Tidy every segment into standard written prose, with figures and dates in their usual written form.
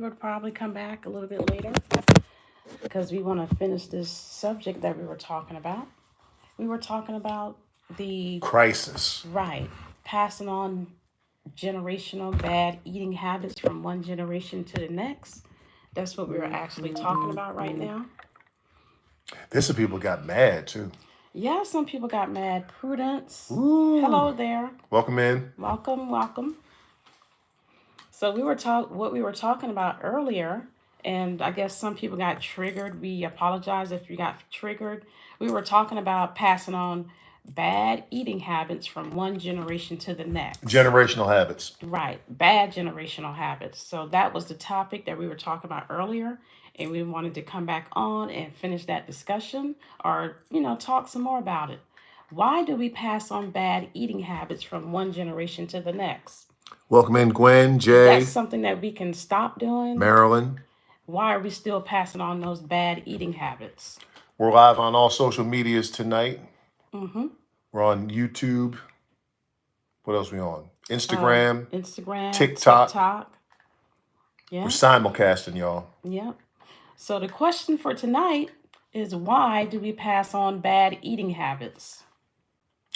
would probably come back a little bit later because we want to finish this subject that we were talking about. We were talking about the Crisis. right passing on generational bad eating habits from one generation to the next. That's what we were actually talking about right now. There's some people got mad too. Yeah, some people got mad. Prudence, Ooh. hello there. Welcome in. Welcome, welcome. So what we were talking about earlier, and I guess some people got triggered. We apologize if you got triggered. We were talking about passing on bad eating habits from one generation to the next. Generational habits. Right, bad generational habits. So that was the topic that we were talking about earlier, and we wanted to come back on and finish that discussion or, talk some more about it. Why do we pass on bad eating habits from one generation to the next? Welcome in, Gwen, Is that Jay, something that we can stop doing? Marilyn. Why are we still passing on those bad eating habits? We're live on all social medias tonight. Mm-hmm. We're on YouTube. What else we on? Instagram, Instagram, TikTok. TikTok. We're Yeah. simulcasting, y'all. Yep. So the question for tonight is why do we pass on bad eating habits?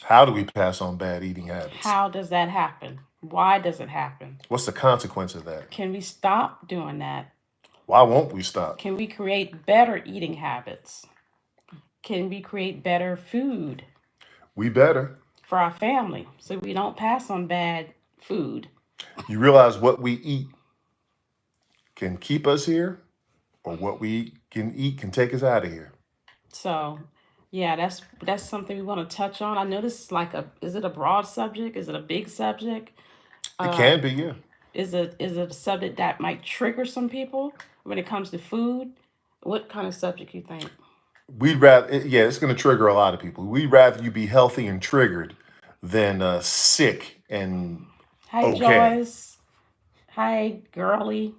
How do we pass on bad eating habits? How does that happen? Why does it happen? What's the consequence of that? Can we stop doing that? Why won't we stop? Can we create better eating habits? Can we create better food We better. for our family so we don't pass on bad food? You realize what we eat can keep us here, or what we can eat can take us out of here. So, yeah, that's something we want to touch on. I know this is like a is it a broad subject? Is it a big subject? It Uh, can be, yeah. is it a subject that might trigger some people when it comes to food? What kind of subject you think? We'd rather, yeah, it's going to trigger a lot of people. We'd rather you be healthy and triggered than sick and Hi okay. Joyce. Hi Girly.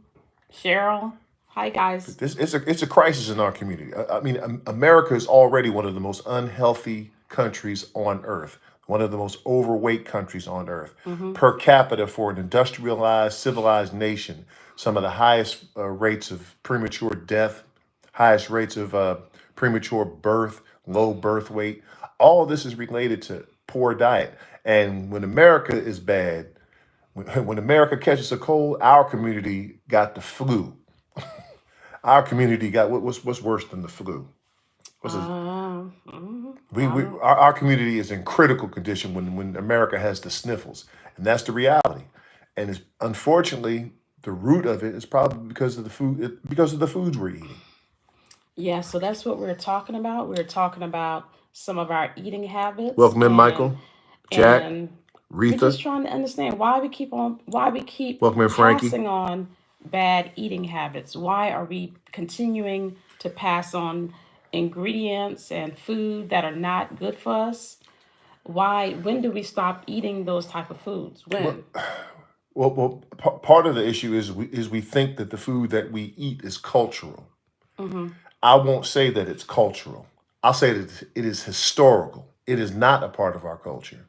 Cheryl. Hi guys. It's a crisis in our community. I mean, America is already one of the most unhealthy countries on earth, one of the most overweight countries on earth. Mm-hmm. Per capita, for an industrialized, civilized nation, some of the highest rates of premature death, highest rates of premature birth, low birth weight. All of this is related to poor diet. And when America is bad, when America catches a cold, our community got the flu. Our community got what's worse than the flu? What's this? I We don't. our community is in critical condition when America has the sniffles, and that's the reality. And it's unfortunately the root of it is probably because of the food, because of the foods we're eating. Yeah, so that's what we're talking about. We're talking about some of our eating habits Welcome in, and Michael, Jack, and we're just Retha. trying to understand why we keep Welcome in, Frankie. passing on bad eating habits. Why are we continuing to pass on ingredients and food that are not good for us? Why when do we stop eating those type of foods? Well, When? part of the issue is we think that the food that we eat is cultural. Mm-hmm. I won't say that it's cultural. I'll say that it is historical. It is not a part of our culture.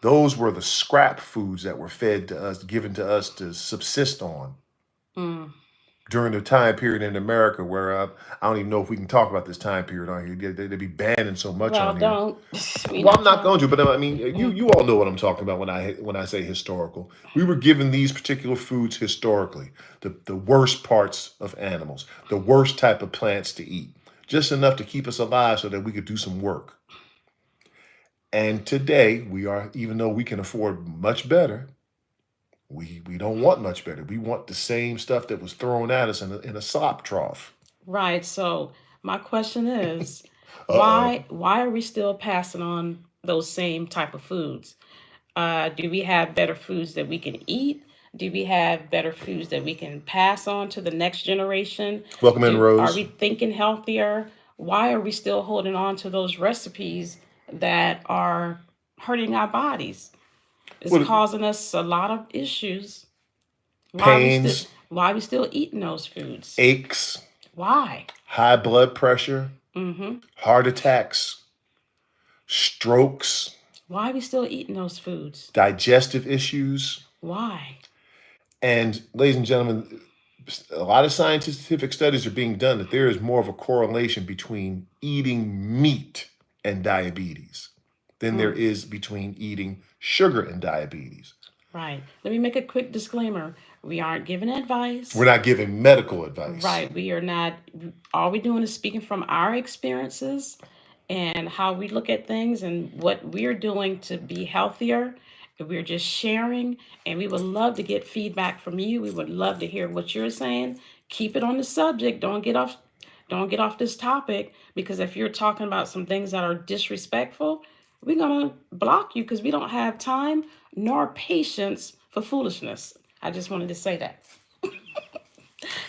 Those were the scrap foods that were fed to us, given to us to subsist on Mm. during the time period in America where I don't even know if we can talk about this time period on here. They'd be banning so much Well, on here. don't. We're Well, I'm not not trying. going to, but I mean, Mm. you all know what I'm talking about when I say historical. We were given these particular foods historically, the worst parts of animals, the worst type of plants to eat, just enough to keep us alive so that we could do some work. And today we are, even though we can afford much better, we don't want much better. We want the same stuff that was thrown at us in a sop trough. Right. So my question is, Uh oh. why are we still passing on those same type of foods? Do we have better foods that we can eat? Do we have better foods that we can pass on to the next generation? Welcome in, Do Are Rose. we thinking healthier? Why are we still holding on to those recipes that are hurting our bodies? It's What causing us a lot of issues. pains, Why we still eating those foods? aches, Why? high blood pressure, Mm-hmm. heart attacks, strokes, Why we still eating those foods? digestive issues. Why? And ladies and gentlemen, A lot of scientific studies are being done that there is more of a correlation between eating meat and diabetes than there Mm, is between eating sugar and diabetes. right. Let me make a quick disclaimer. We aren't giving We're advice. not giving medical advice. Right. We are not, all we're doing is speaking from our experiences and how we look at things and what we're doing to be healthier. We're just sharing, and we would love to get feedback from you. We would love to hear what you're saying. Keep it on the subject. Don't get off this topic, because if you're talking about some things that are disrespectful, we're gonna block you because we don't have time nor patience for foolishness. I just wanted to say that.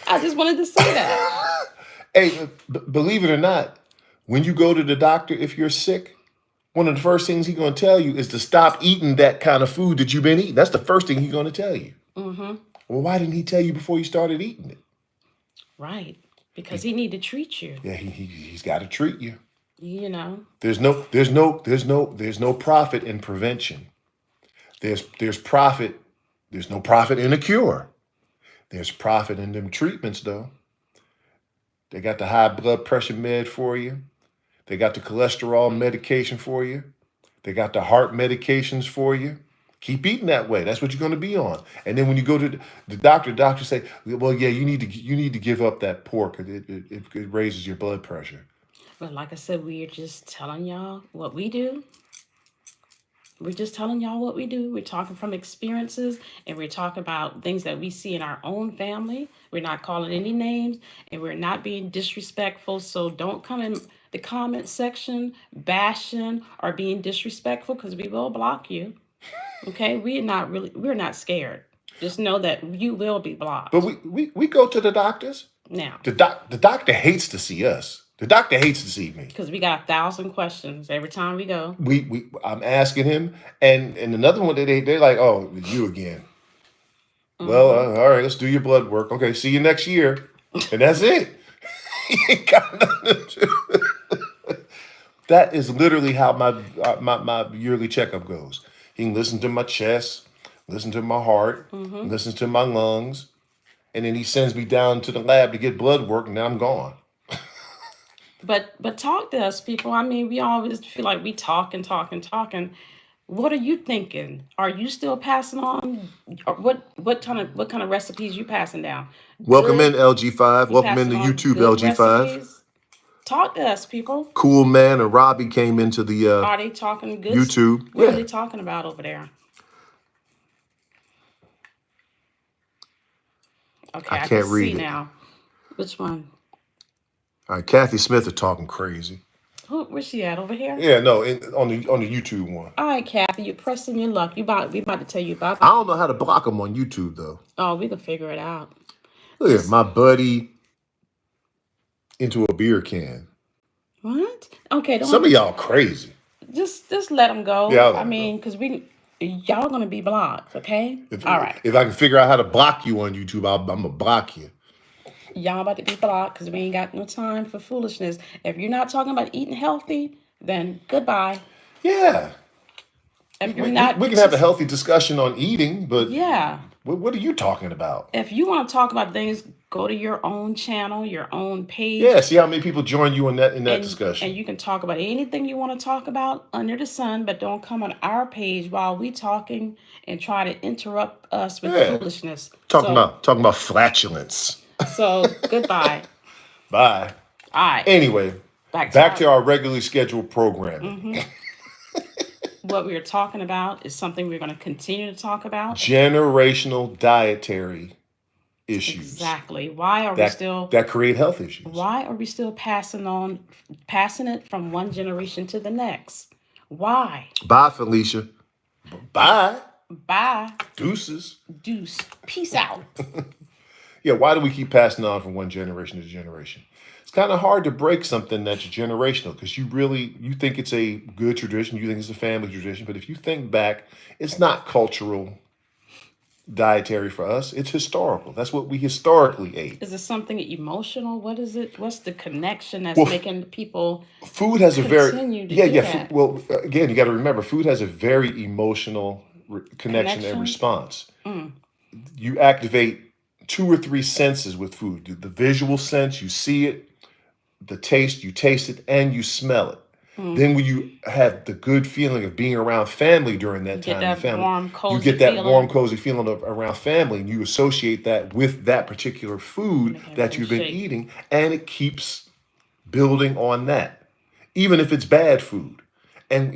I just wanted to say that. Hey, believe it or not, when you go to the doctor, if you're sick, one of the first things he's going to tell you is to stop eating that kind of food that you've been eating. That's the first thing he's going to tell you. Mm-hmm. Well, why didn't he tell you before you started eating it? Right. Because Be- he need to treat you. yeah, he's got to treat you. You know. There's no profit in prevention. There's profit. There's no profit in a cure. There's profit in them treatments though. They got the high blood pressure med for you. They got the cholesterol medication for you. They got the heart medications for you. Keep eating that way. That's what you're going to be on. And then when you go to the doctor say, "Well, yeah, you need to give up that pork. It raises your blood pressure." But like I said, we are just telling y'all what we do. We're just telling y'all what we do. We're talking from experiences, and we're talking about things that we see in our own family. We're not calling any names, and we're not being disrespectful. So don't come in the comment section bashing or being disrespectful, because we will block you. Okay? We're not scared. Just know that you will be But blocked. we go to the doctors. Now, The doctor hates to see us. The doctor hates to see me. because we got 1,000 questions every time we go. We I'm asking him, and another one that they're like, "Oh, you again." Well, Mm-hmm. all right, let's do your blood work. Okay, see you next year, and that's it. He ain't got nothing to do. That is literally how my yearly checkup goes. He can listen to my chest, listen to my heart, Mm-hmm. listens to my lungs, and then he sends me down to the lab to get blood work, and then I'm gone. But talk to us, people. I mean, we always feel like we talk and talk and talk. And what are you thinking? Are you still passing on? Or what kind of recipes you passing down? Welcome in Good. LG5. You Welcome into passing on YouTube good LG5. recipes? Talk to us, people. Cool Man and Robbie came into the Are they talking good? YouTube. What are Yeah, they talking about over there? Okay, I I can can't see read it. now. Which one? All right, Kathy Smith are talking crazy. Where's she at? Over here? Yeah, no, on the YouTube one. All right, Kathy, you're pressing your luck. We about to tell you bye I bye. don't know how to block them on YouTube though. Oh, we can figure it out. Look at Just my buddy into a beer can. what? Okay, Some of don't y'all crazy. just let them Yeah, go. I'll I let him go. mean, because we y'all gonna be blocked. Okay. If All right. if I can figure out how to block you on YouTube, I'm gonna block you. Y'all about to be blocked because we ain't got no time for foolishness. If you're not talking about eating healthy, then goodbye. Yeah, If you're we not can have a partic- healthy discussion on eating, but yeah. what are you talking about? If you want to talk about things, go to your own channel, your own Yeah, page, see how many people join you in that and discussion. you can talk about anything you want to talk about under the sun, but don't come on our page while we talking and try to interrupt us with Yeah, foolishness. So talking about flatulence. goodbye. Bye. All right, Anyway, back to back our to our regularly scheduled programming. mm-hmm. What we are talking about is something we're going to continue to talk about. Generational dietary issues Exactly. that create health issues. Why are we still passing it from one generation to the next? Why? Bye, Felicia. Bye. Bye. Deuces. Deuce. Peace out. Yeah, why do we keep passing on from one generation to generation? It's kind of hard to break something that's generational because you think it's a good tradition, you think it's a family tradition, but if you think back, it's not cultural dietary for us. It's historical. That's what we historically ate. Is it something emotional? What is it? What's the connection that's Well, making people food has a very continue to yeah do yeah. that? Well, again, you got to remember, food has a very emotional connection and Connection? response. Mm, You activate two or three senses with food. The visual sense, you see it; the taste, you taste it, and you smell it. Mm. Then when you have the good feeling of being around family during You that get time, your that family, warm, you cozy get that warm, feeling. cozy feeling of around family, and you associate that with that particular food Make that everything you've been shake. eating, and it keeps building on that, even if it's bad food. And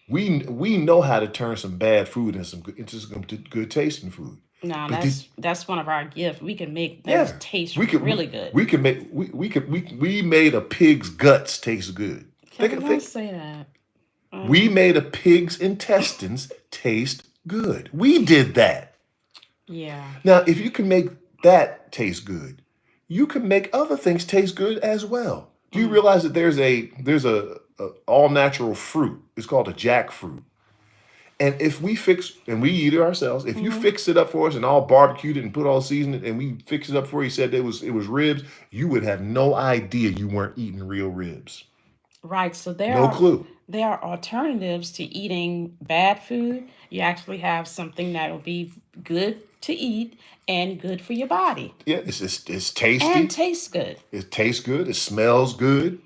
we know how to turn some bad food into some good tasting food. Now But did that's one of our gifts. We can make things Yeah, taste we could really good. we could make we made a pig's guts taste good. Kevin, don't Think say that. we Uh, made a pig's intestines taste good. We did that. yeah. Now, if you can make that taste good, you can make other things taste good as well. Do you Mm. realize that there's a all natural fruit? It's called a jackfruit. And if we fix and we eat it ourselves, if you Hmm. fix it up for us and all barbecued it and put all seasoning and we fix it up for you, said it was ribs, you would have no idea you weren't eating real ribs. Right. So No clue. there are alternatives to eating bad food. You actually have something that will be good to eat and good for your body Yeah, it's and tasty. tastes good. It tastes good. It smells good.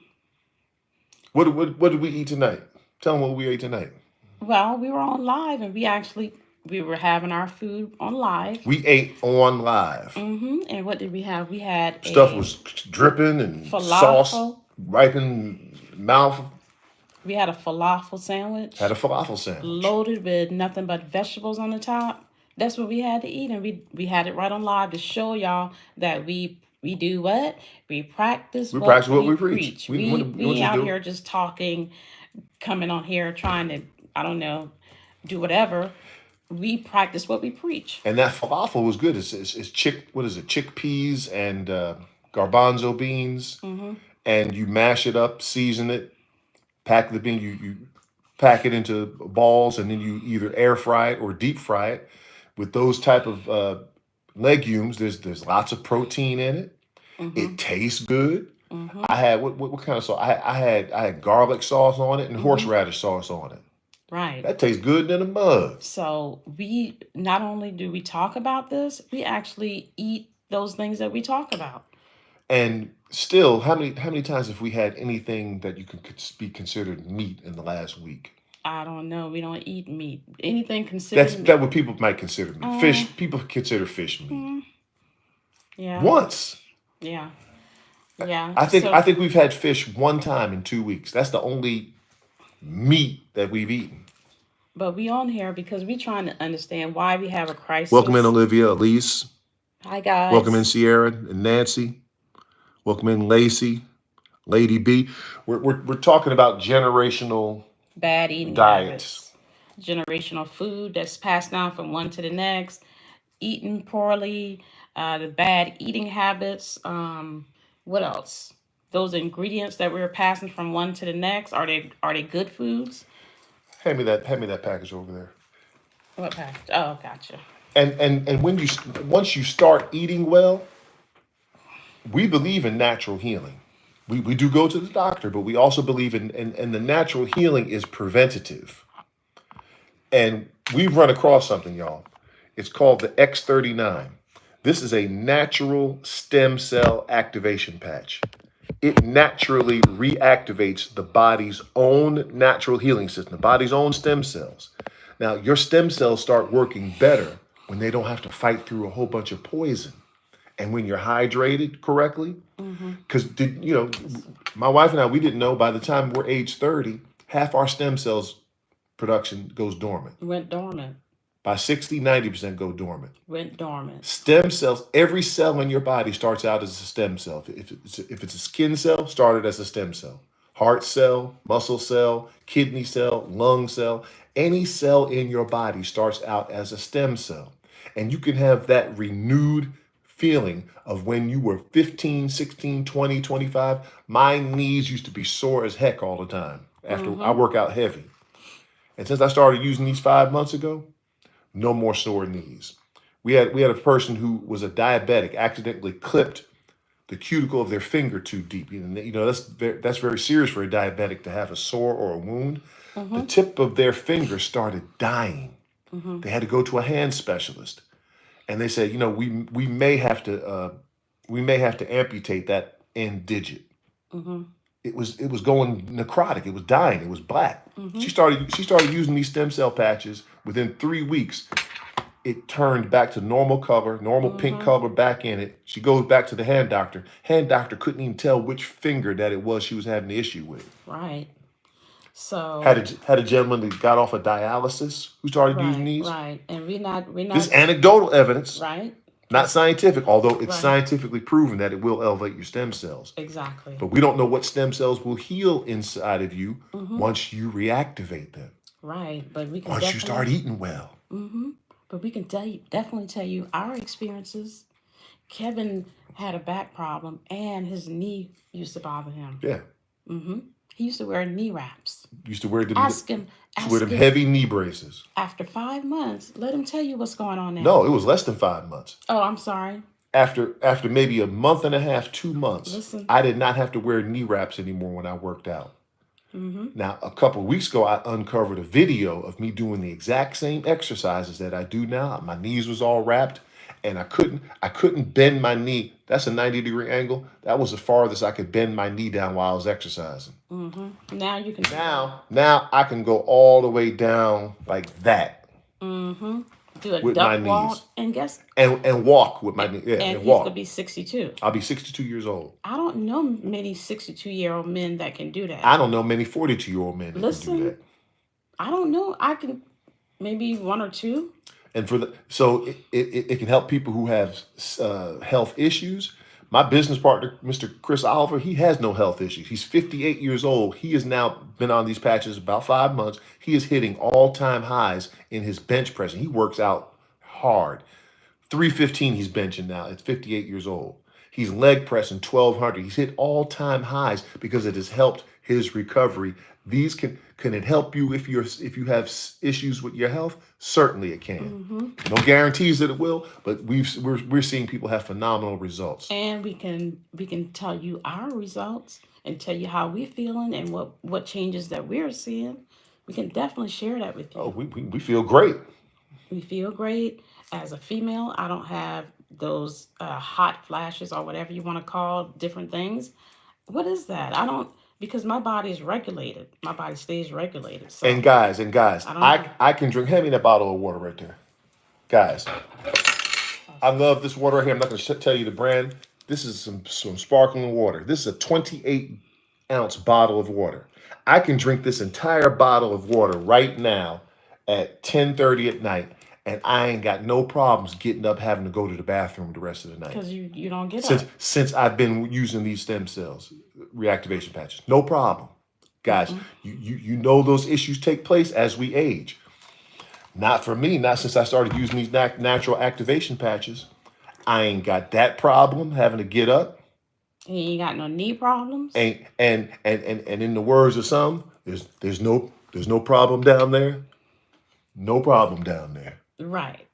What did we eat tonight? Tell them what we ate tonight. Well, we were on live and we were having our food on live. We ate on live. And what did we have? We had Stuff a was dripping and sauce falafel. right in mouth. We had a falafel Had a sandwich falafel sandwich. loaded with nothing but vegetables on the top. That's what we had to eat, and we had it right on live to show y'all that we do what we practice We what practice what we we preach. preach. We We just out do. here just talking, coming on here trying to, I don't know, do whatever. We practice what we preach. And that falafel was good. It's what is it? Chickpeas and garbanzo beans, Mm-hmm. and you mash it up, season it, pack the bean. You pack it into balls, and then you either air fry it or deep fry it. With those type of legumes, there's lots of protein in it. Mm-hmm. It tastes good. Mm-hmm. I had what kind of sauce? I had garlic sauce on it and Mm-hmm. horseradish sauce on it. Right. That tastes good in a mug. So we not only do we talk about this, we actually eat those things that we talk about. And still, how many times have we had anything that you could be considered meat in the last week? I don't know. We don't eat meat. Anything That's considered meat? that what people might consider meat. Um, Fish, people consider fish meat. mm, yeah, Once. yeah, yeah. I think we've had fish one time in 2 weeks. That's the only meat that we've eaten. But we on here because we trying to understand why we have a Welcome in crisis. Olivia, Elise. Hi Welcome in guys. Sierra and Nancy. Welcome in Lacey, Lady B. We're talking about generational Bad eating diets. habits, generational food that's passed down from one to the next, eating poorly, the bad eating habits. What else? Those ingredients that we're passing from one to the next, are they good foods? Hand me that package over there. What package? Oh, gotcha. And when you once you start eating well, we believe in natural healing. We do go to the doctor, but we also believe in the natural healing is preventative. And we've run across something, y'all. It's called the X39. This is a natural stem cell activation patch. It naturally reactivates the body's own natural healing system, the body's own stem cells. Now, your stem cells start working better when they don't have to fight through a whole bunch of poison and when you're hydrated correctly. Mm-hmm. Because my wife and I, we didn't know by the time we're age 30, half our stem cells production goes dormant. Went dormant. By 60, 90% go dormant. Went dormant. Stem cells, every cell in your body starts out as a stem cell. If it's a skin cell, started as a stem cell. Heart cell, muscle cell, kidney cell, lung cell, any cell in your body starts out as a stem cell. And you can have that renewed feeling of when you were 15, 16, 20, 25. My knees used to be sore as heck all the time after I Mm-hmm. work out heavy. And since I started using these 5 months ago, no more sore knees. We had a person who was a diabetic, accidentally clipped the cuticle of their finger too deep. That's very serious for a diabetic to have a sore or a wound. The Mm-hmm. tip of their finger started dying. Mm-hmm. They had to go to a hand specialist. and they said, we may have to amputate that end digit. Mm-hmm. It was going necrotic. It was dying. It was black. Mm-hmm. She started using these stem cell patches. Within 3 weeks, it turned back to normal color, normal pink Mm-hmm. color back in it. She goes back to the hand doctor. Hand doctor couldn't even tell which finger that it was she was having the issue with. Right. So Had a gentleman that got off of dialysis who started using right, these. right. And we're not This anecdotal evidence, right. not It's scientific, although it's right. scientifically proven that it will elevate your stem cells. Exactly. But we don't know what stem cells will heal inside of you Mm-hmm. once you reactivate them, Right. But we can once you start definitely eating well. mm-hmm. But we can definitely tell you our experiences. Kevin had a back problem and his knee used to bother him. Yeah. Mm-hmm. He used to wear knee wraps. Used to wear them, Ask him, wear them ask him heavy knee braces. after 5 months, let him tell you what's going on now. No, it was less than 5 months. Oh, I'm sorry. After maybe a month and a half, 2 months, Listen. I did not have to wear knee wraps anymore when I worked out. Mm-hmm. Now, a couple of weeks ago, I uncovered a video of me doing the exact same exercises that I do now. My knees was all wrapped, and I couldn't bend my knee. That's a 90-degree angle. That was the farthest I could bend my knee down while I was exercising. Mm-hmm. Now you can. Now I can go all the way down like that Mm-hmm. Do a with my duck walk knees, and guess and walk with my knee. Yeah, and and he's gonna walk. be 62. I'll be 62 years old. I don't know many 62-year-old men that can do that. I don't know many 42-year-old men that can do Listen, that. I don't know. I can maybe one or two. And so it can help people who have health issues. My business partner, Mr. Chris Oliver, he has no health issues. He's 58 years old. He has now been on these patches about 5 months. He is hitting all-time highs in his bench pressing. He works out hard. 315 he's benching now at 58 years old. He's leg pressing 1200. He's hit all-time highs because it has helped his recovery. These can it help you if you have issues with your health? Certainly it can. Mm-hmm. No guarantees that it will, but we're seeing people have phenomenal results. And we can tell you our results and tell you how we're feeling and what changes that we're seeing. We can definitely share that with Oh, you. we feel great. We feel great. As a female, I don't have those hot flashes or whatever you want to call different things. What is that? I don't, because my body is regulated. My body stays regulated. And So guys, I don't I know. I can drink. Hand me that bottle of water right there, guys. I love this water right here. I'm not going to tell you the brand. This is some sparkling water. This is a 28-ounce bottle of water. I can drink this entire bottle of water right now at 10:30 at night, and I ain't got no problems getting up having to go to the bathroom the rest of the night. Because you don't get Since up. since I've been using these stem cells reactivation patches, no problem, guys. Mm-mm. You know those issues take place as we age. Not for me, not since I started using these natural activation patches. I ain't got that problem having to get up. And you ain't got no knee problems. And in the words of some, there's no problem down there. No problem down there. Right.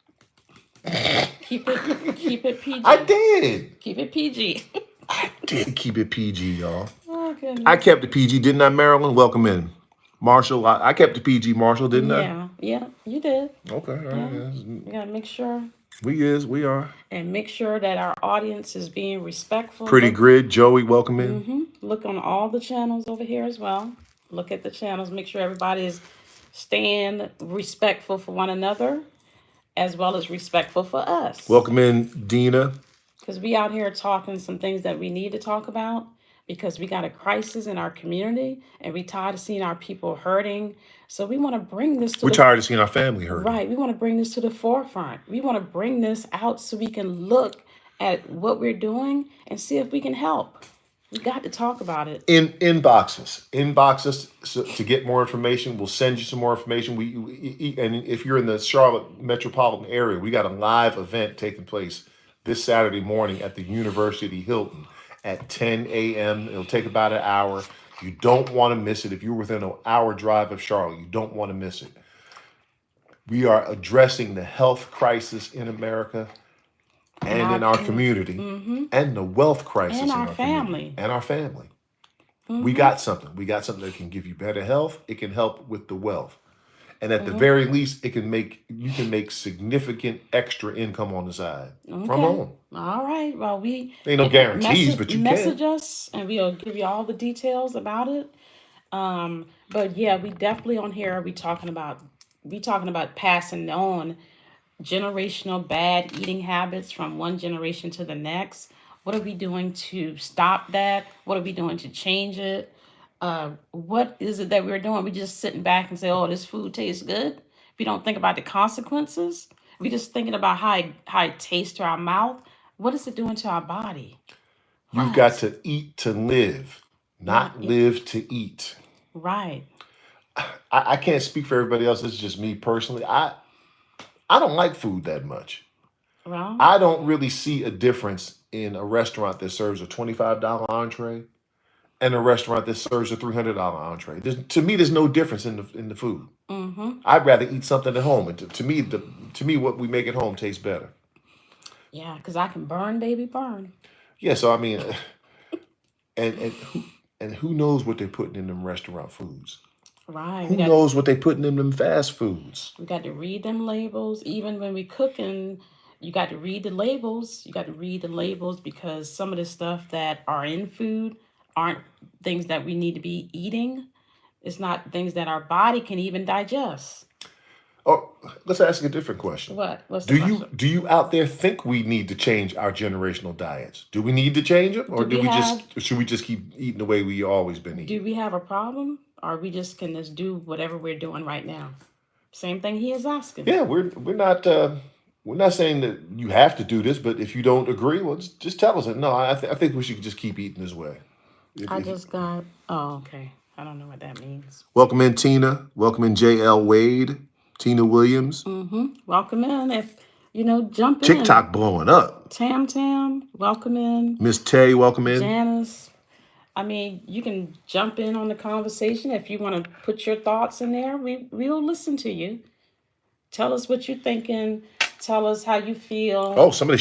Keep it I PG. did. Keep it PG. Did keep it PG, y'all. Oh I goodness. kept the PG, didn't I, Marilyn? Welcome in. Marshall, I kept the PG, Marshall, didn't I? Yeah, you did. Okay, all right. Yeah. You gotta make sure We are. and make sure that our audience is being respectful. Pretty Grid, Joey, welcome in. Look on all the channels over here as well. Look at the channels. Make sure everybody is staying respectful for one another as well as respectful for us. Welcome in, Dina. Because we out here talking some things that we need to talk about because we got a crisis in our community and we tired of seeing our people hurting. So we want to bring this to We're the tired of seeing our family hurting. right. We want to bring this to the forefront. We want to bring this out so we can look at what we're doing and see if we can help. We got to talk about it. Inbox us to get more information. We'll send you some more information. And if you're in the Charlotte metropolitan area, we got a live event taking place this Saturday morning at the University Hilton at 10 a.m. It'll take about an hour. You don't want to miss it. If you're within an hour drive of Charlotte, you don't want to miss it. We are addressing the health crisis in America And and in our our community mm-hmm. and the wealth crisis And in our our community family. and our family. We Mm-hmm. got something. We got something that can give you better health. It can help with the wealth. and at the Mm-hmm. very least, you can make significant extra income on the side from Okay. home. All right. Well, Ain't no guarantees, message but you can. us, and we'll give you all the details about it. But yeah, we definitely on here. We talking about passing on generational bad eating habits from one generation to the next. What are we doing to stop that? What are we doing to change it? What is it that we're doing? We just sitting back and say, "Oh, this food tastes good." We don't think about the consequences. We just thinking about how it tastes to our mouth. What is it doing to our body? You've got What? to eat to live, Not not it. live to eat. Right. I can't speak for everybody else. It's just me personally. I don't like food that much. Well, I don't really see a difference in a restaurant that serves a $25 entree and a restaurant that serves a $300 entree. To me, there's no difference in the food. mm-hmm. I'd rather eat something at home. And to me, what we make at home tastes better. Yeah, because I can burn, baby, burn. Yeah. So I mean, and who knows what they're putting in them restaurant foods? Right. Who knows what they putting in them fast foods? We got to read them labels. Even when we cooking, you got to read the labels. You got to read the labels because some of the stuff that are in food aren't things that we need to be eating. It's not things that our body can even digest. Oh, let's ask a different question. What? What's the question? Do you out there think we need to change our generational diets? Do we need to change them, or Do we have should we just keep eating the way we always been eating? do we have a problem? Or we just can just do whatever we're doing right now? Same thing he is asking. Yeah, we're not saying that you have to do this, but if you don't agree, well, just tell us. No, I think we should just keep eating this way. I just got. Oh, okay. I don't know what that means. Welcome in Tina. Welcome in JL Wade, Tina Williams. Mm-hmm. Welcome in. If jump in. TikTok blowing up. Tam Tam, welcome in. Miss Tay, welcome in. Janice. I mean, you can jump in on the conversation if you want to put your thoughts in there. We'll listen to you. Tell us what you're thinking. Tell us how you feel. Oh, somebody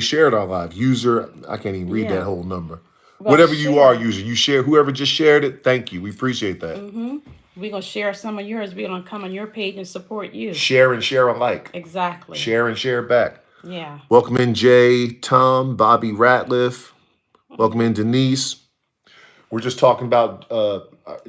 shared our live user. I can't even read that Yeah. whole number. Well, Whatever you are, share. user, you share. Whoever just shared it, thank you. We appreciate that. Mm-hmm. We're gonna share some of yours. We're gonna come on your page and support you. Share and share alike. Exactly. Share and share back. Yeah. Welcome in Jay, Tom, Bobby Ratliff. Welcome in Denise. We're just talking about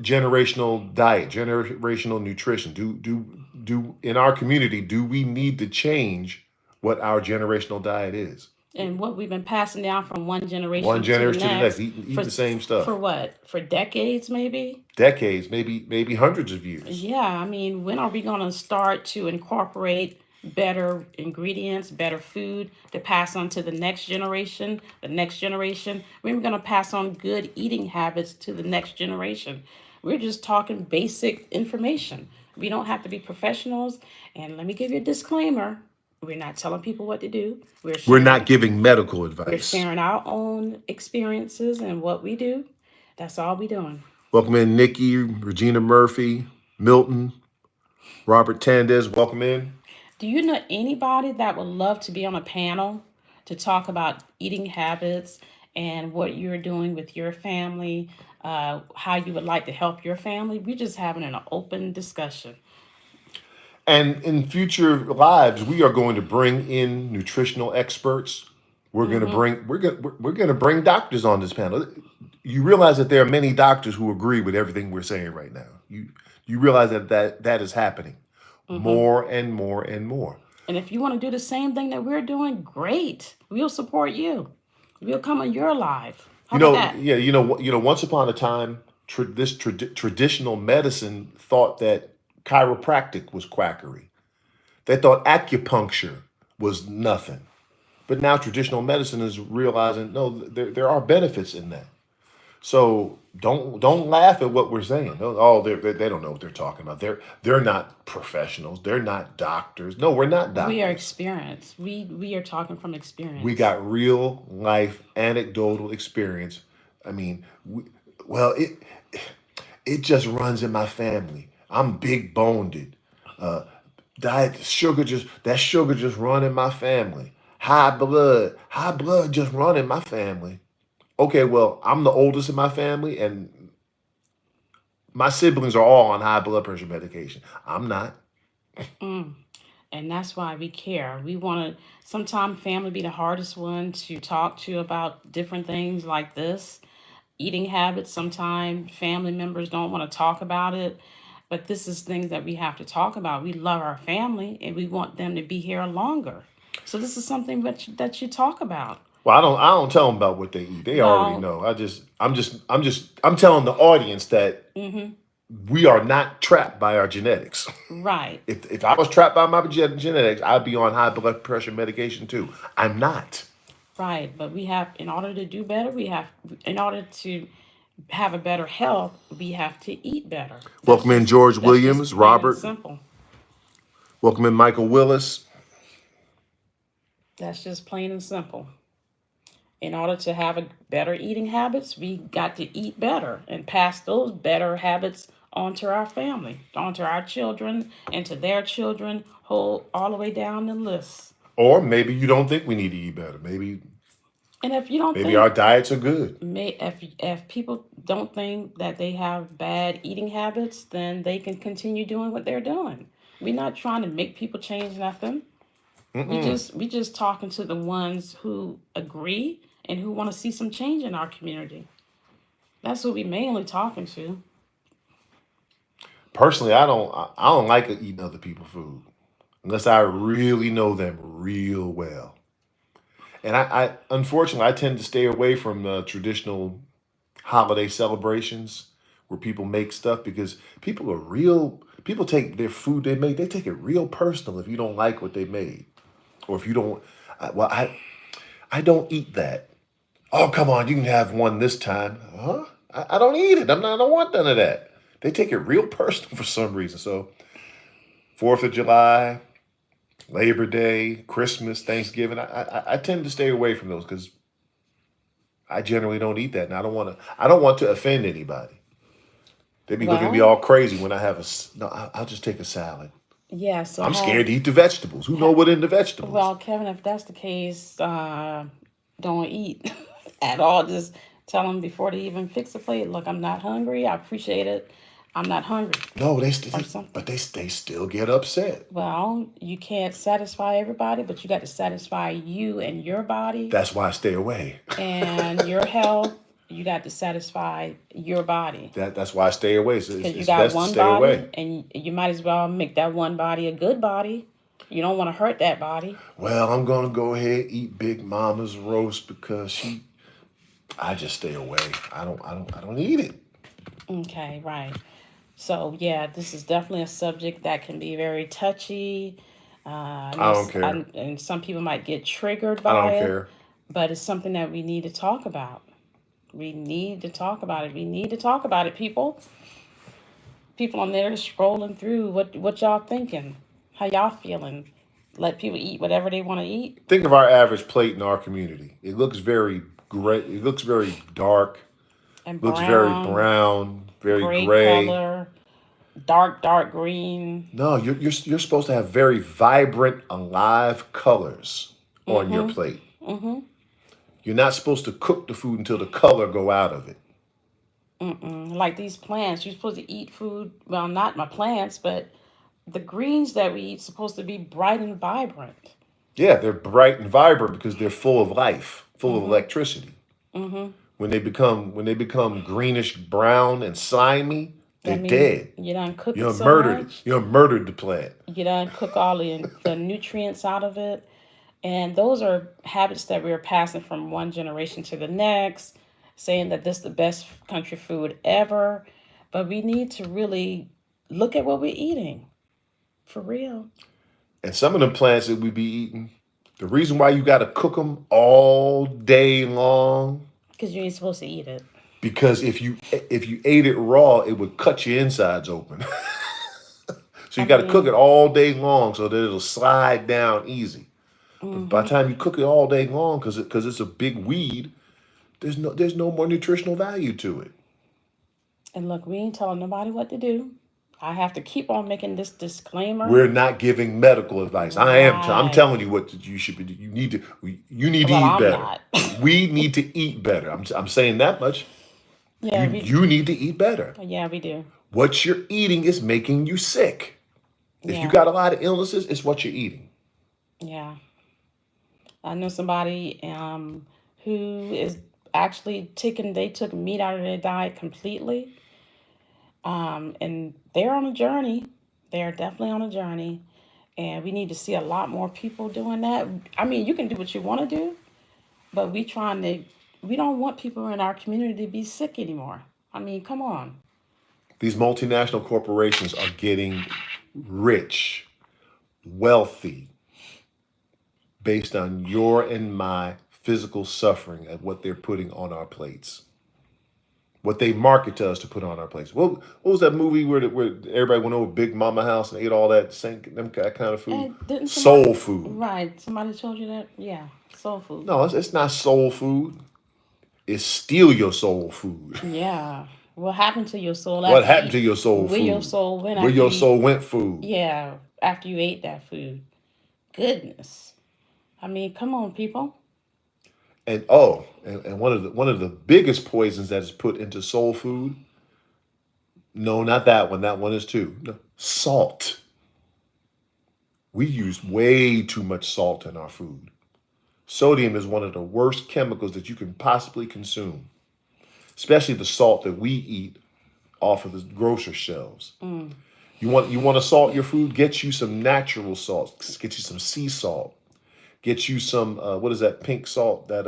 generational diet, generational nutrition. Do in our community, do we need to change what our generational diet is? And what we've been passing down from one One generation to the generation to the next, next eating for the same stuff. what? For decades, maybe. Decades, maybe hundreds of years. Yeah, I mean, when are we going to start to incorporate better ingredients, better food to pass on to the next generation? The next generation, we're going to pass on good eating habits to the next generation. We're just talking basic information. We don't have to be professionals. And let me give you a disclaimer. We're not telling people what to do. We're not giving medical We're advice. sharing our own experiences and what we do. That's all we doing. Welcome in Nikki, Regina Murphy, Milton, Robert Tandez. Welcome in. Do you know anybody that would love to be on a panel to talk about eating habits and what you're doing with your family, how you would like to help your family? We're just having an open discussion. And in future lives, we are going to bring in nutritional experts. Mm-hmm. We're going to bring doctors on this panel. You realize that there are many doctors who agree with everything we're saying right now. You realize that is happening Mm-hmm. more and more and more. And if you want to do the same thing that we're doing, great. We'll support you. We'll come on your live. How about that? Yeah, once upon a time, traditional medicine thought that chiropractic was quackery. They thought acupuncture was nothing. But now traditional medicine is realizing no, there are benefits in that. So don't laugh at what we're saying. Oh, they don't know what they're talking about. They're not professionals. They're not doctors. No, we're not We are doctors. experienced. We are talking from We experience. got real life anecdotal experience. I mean, well, it just runs in my family. I'm big boned. Uh, that sugar just run in my family. High blood just run in my family. Okay, well, I'm the oldest in my family, and my siblings are all on high blood pressure medication. I'm not. Mm. And that's why we care. We want to, sometimes family be the hardest one to talk to about different things like this. Eating habits, sometimes family members don't want to talk about it. But this is things that we have to talk about. We love our family and we want them to be here longer. So this is something that you talk about. Well, I don't tell them about what they eat. They already Well, know. I'm telling the audience that mm-hmm, we are not trapped by our genetics. right. If I was trapped by my genetics, I'd be on high blood pressure medication too. I'm not. Right, but we have, in order to do better, in order to have a better health, we have to eat better. Welcome in George That's just Williams, plain and Robert. simple. Welcome in Michael Willis. That's just plain and simple. In order to have a better eating habits, we got to eat better and pass those better habits on to our family, on to our children, and to their children, whole all the way down the list. Or maybe you don't think we need to eat better. And if you don't Maybe our think diets are good. if people don't think that they have bad eating habits, then they can continue doing what they're doing. We're not trying to make people change nothing. Mm-mm. We just talking to the ones who agree and who want to see some change in our community. That's what we mainly talking to. Personally, I don't like eating other people's food unless I really know them real well. And I unfortunately I tend to stay away from traditional holiday celebrations where people make stuff because people take their food they make, they take it real personal if you don't like what they made or if you don't. I don't eat that. Oh, come on, you can have one this time. Huh? I don't eat it. I don't want none of that. They take it real personal for some reason. So 4th of July, Labor Day, Christmas, Thanksgiving, I tend to stay away from those because I generally don't eat that, and I don't want to offend anybody. They be looking at me Well, all crazy when I have no. I'll just take a salad. yeah. So I'm scared to eat the vegetables. Who know what in the vegetables? well, Kevin, if that's the case, don't eat at all. Just tell them before they even fix a plate. Look, I'm not hungry. I appreciate it. I'm not hungry, No, or but something. they still get upset. Well, you can't satisfy everybody, but you got to satisfy you and your body That's why I stay away. and your health. You got to satisfy your body That's why I stay away. So because you it's got best to one stay away. body, and you might as well make that one body a good body. You don't want to hurt that body. Well, I'm gonna go ahead eat Big Mama's roast because I just stay away. I don't eat it. Okay, right. So yeah, this is definitely a subject that can be very touchy. I know, I don't care. and some people might get triggered I by don't it, care. but it's something that we need to talk about. We need to talk about it. We need to talk about it, people. People on there scrolling through. What y'all thinking? How y'all feeling? Let people eat whatever they want to eat Think of our average plate in our community. It looks very gray. It looks very dark. and Looks very brown, brown, very gray gray. color, dark green. No, you're supposed to have very vibrant, alive colors on your Mm-hmm. plate. Mm-hmm. You're not supposed to cook the food until the color go out of it. Mm-mm. Like these plants, you're supposed to eat food. Well, not my plants, but the greens that we eat supposed to be bright and vibrant. Yeah, they're bright and vibrant because they're full of life, full of Mm-hmm. electricity. Mm-hmm. When they become greenish brown and slimy, they're That mean dead. you done cook You it done so murdered it. much. You done murdered the plant. You done cook all the nutrients out of it. And those are habits that we're passing from one generation to the next, saying that this is the best country food ever. But we need to really look at what we're eating for real. And some of them plants that we be eating, the reason why you got to cook them all day long, Because you ain't supposed to eat it. because if you ate it raw, it would cut your insides open. So I you got to cook it mean, all day long so that it'll slide down easy. But by mm-hmm. the time you cook it all day long, because it's a big weed, there's no more nutritional value to it. And look, we ain't telling nobody what to do. I have to keep on making this disclaimer. We're not giving medical advice. I'm Right. telling you what you should be. You need to Well, eat I'm better. not. We need to eat better. I'm saying that much. Yeah, You need to eat better. yeah, we do. What you're eating is making you sick. If you Yeah. got a lot of illnesses, it's what you're eating. Yeah. I know somebody who is actually taking they took meat out of their diet completely. And they're on a journey. They're definitely on a journey. And we need to see a lot more people doing that. I mean, you can do what you want to do, but we don't want people in our community to be sick anymore. I mean, come on. These multinational corporations are getting rich, wealthy, based on your and my physical suffering and what they're putting on our plates. What they market to us to put on our plates. What was that movie where everybody went over Big Mama house and ate all that that kind of food? And didn't somebody, Soul food. right? Somebody told you that? Yeah, soul food. No, it's not soul food. It's steal your soul food. Yeah. What happened to your soul What after happened you? to your soul Where your food? soul went Where after your you? soul went food? Yeah, after you ate that food. Goodness. I mean, come on, people. And one of the biggest poisons that is put into soul food. No, not that one. That one is too. No, salt. We use way too much salt in our food. Sodium is one of the worst chemicals that you can possibly consume, especially the salt that we eat off of the grocery shelves. Mm. You want to salt your food? Get you some natural salt. Get you some sea salt. Get you some what is that pink salt that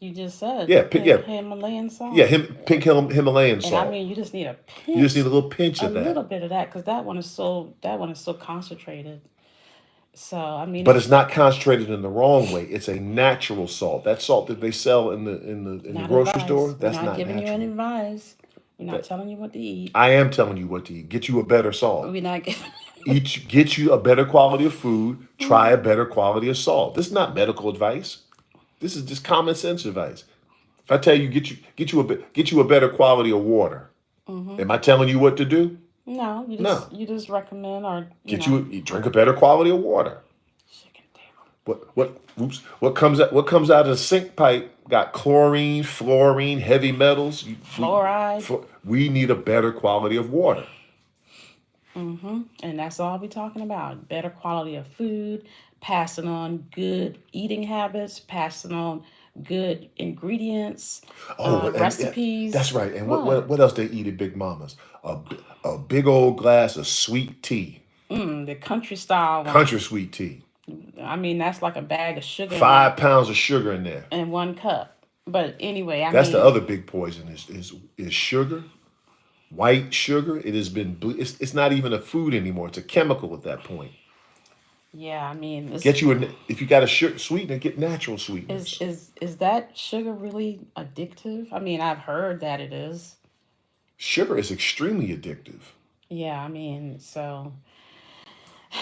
You just said yeah yeah Himalayan yeah salt. Himalayan And I salt. mean, you just need You just need a little pinch a of little that. bit of that, because that one is so concentrated. So I mean, But it's not concentrated in the wrong way. It's a natural salt. That salt that they sell in the not grocery store, advice. We're that's not not giving you any natural. advice. We're not That telling you what to eat. I am telling you what to eat. Get you a better salt. We're not giving. Get you a better quality of food. Try Mm, a better quality of salt. This is not medical advice. This is just common sense advice. If I tell you get you a better quality of water, mm-hmm. am I telling you what to do? No, No. you just recommend, or You drink a better quality of water. chicken table. What comes out of the sink pipe got chlorine, fluorine, heavy metals. Fluoride. We need a better quality of water. Mm-hmm. And that's all we're talking about. Better quality of food, passing on good eating habits, passing on good ingredients, Oh, and yeah, that's recipes. right. And what What? what, what else they eat at Big Mama's? A big old glass of sweet tea, The country style one. country sweet tea. I mean, that's like a bag of sugar in that 5 pounds of sugar in there. in one cup. But anyway, I That's the mean, other big poison is sugar, white sugar. It has been it's not even a food anymore. It's a chemical at that point. yeah, I mean, Get you if you got a sugar sweetener, get natural is sweeteners. is is that sugar really addictive? I mean, I've heard that it is. Sugar is extremely addictive. Yeah, I mean, so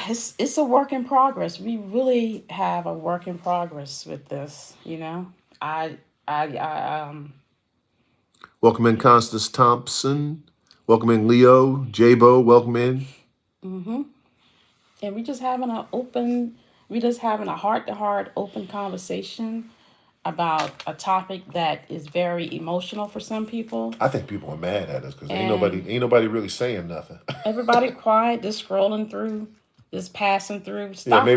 it's a work in progress. We really have a work in progress with this, you know. I I Welcome in Constance Thompson. Welcome in Leo, J-Bo, welcome in. mm-hmm. And we just having a heart to heart open conversation about a topic that is very emotional for some people. I think people are mad at us because ain't nobody And ain't nobody really saying nothing. everybody quiet, just scrolling through, just passing through. Yeah, Stop in.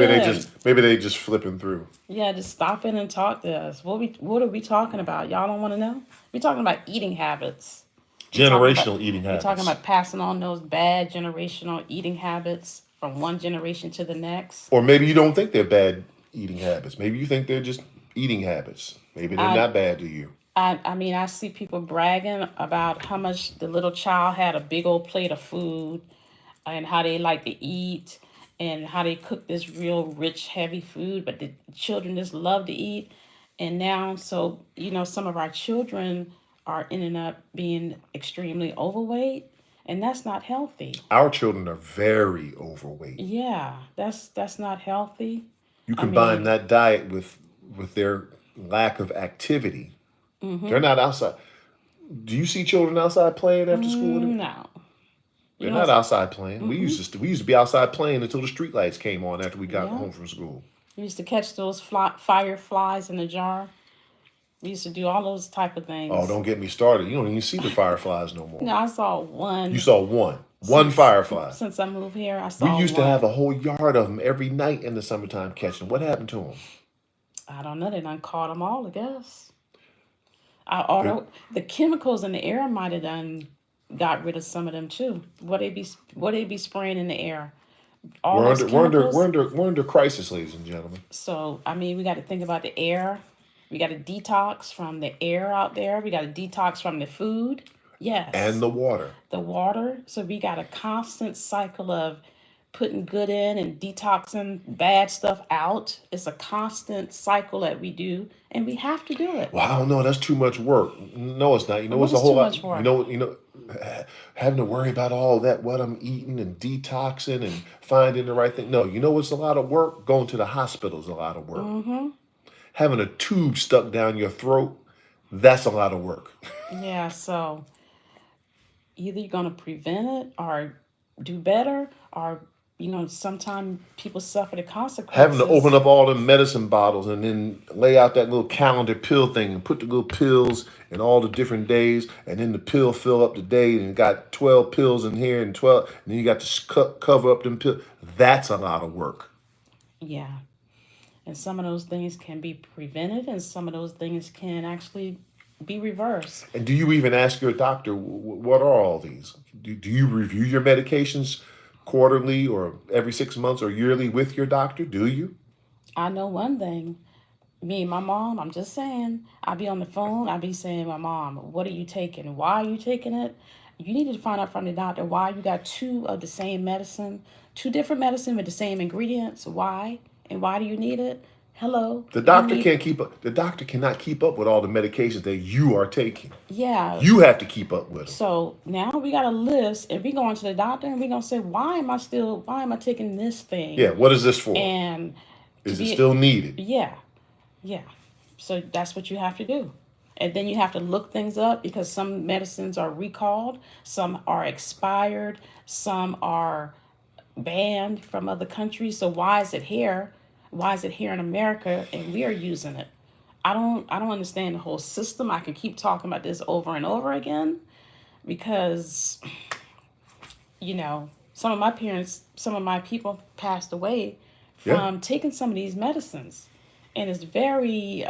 maybe they just flipping through. Yeah, just stop in and talk to us. What are we talking about? Y'all don't want to know? We're talking about eating habits. We talking about Generational eating we talking habits. about passing on those bad generational eating habits from one generation to the next. Or maybe you don't think they're bad eating habits. Maybe you think they're just eating habits. Maybe they're I not bad to you. I mean, I see people bragging about how much the little child had a big old plate of food, and how they like to eat, and how they cook this real rich, heavy food, but the children just love to eat. And now, so, some of our children are ending up being extremely overweight, and that's not healthy. Our children are very overweight. Yeah, that's not healthy. You I combine mean, that diet with their lack of activity. They're mm-hmm, not outside. Do you see children outside playing after school? no. You They're know, not outside playing. mm-hmm, We used to be outside playing until the street lights came on after we got yeah. home from school. You used to catch those fireflies in the jar. We used to do all those type of Oh, things. don't get me started. You don't even see the fireflies no No, more. I saw You one saw one since firefly. since I moved here. I We saw used to have one. a whole yard of them every night in the summertime catching. What happened to them? I don't know. They done caught them all, I guess. They're, Although the chemicals in the air might have done got rid of some of them too. What they be spraying in the air? All we're those under we're under we're chemicals. under we're under crisis, ladies and gentlemen, So I mean, we got to think about the air. We got to detox from the air out there. We got to detox from the food. and Yes, the water. the water. So we got a constant cycle of putting good in and detoxing bad stuff out. It's a constant cycle that we do, and we have to do it. Well, I don't know. That's too much work. No, it's not. You know, What it's a is whole too lot. much work? Having to worry about all that, what I'm eating and detoxing and finding the right thing. No, you know, it's a lot of work. Going to the hospital is a lot of work. Mm-hmm. Having a tube stuck down your throat, that's a lot of work. Yeah. So either you're gonna prevent it or do better, or sometimes people suffer the Having to open consequences. up all the medicine bottles and then lay out that little calendar pill thing and put the little pills in all the different days, and then the pill fill up the day and got 12 pills in here and 12, and then you got to cover up them pills. That's a lot of work. Yeah. And some of those things can be prevented, and some of those things can actually be reversed. And do you even ask your doctor, what are all these? Do you review your medications quarterly or every 6 months or yearly with your doctor? Do you? I know one thing. Me and my mom, I'm just saying, I be on the phone, I be saying, my mom, what are you taking? Why are you taking it? You need to find out from the doctor why you got two of the same medicine, two different medicine with the same ingredients. Why? And why do you need it? Hello, The you doctor need, can't keep up. The doctor cannot keep up with all the medications that you are taking. yeah. You have to keep up with them. So now we got a list, and we going to the doctor, and we gonna say, why am I taking this Yeah, thing? what is this for? And to Is it be, still needed? yeah, yeah. So that's what you have to do. And then you have to look things up because some medicines are recalled, some are expired, some are banned from other countries. So why is it here? Why is it here in America and we are using it? I don't understand the whole system. I can keep talking about this over and over again because some of my people passed away Yeah. from taking some of these medicines, and it's very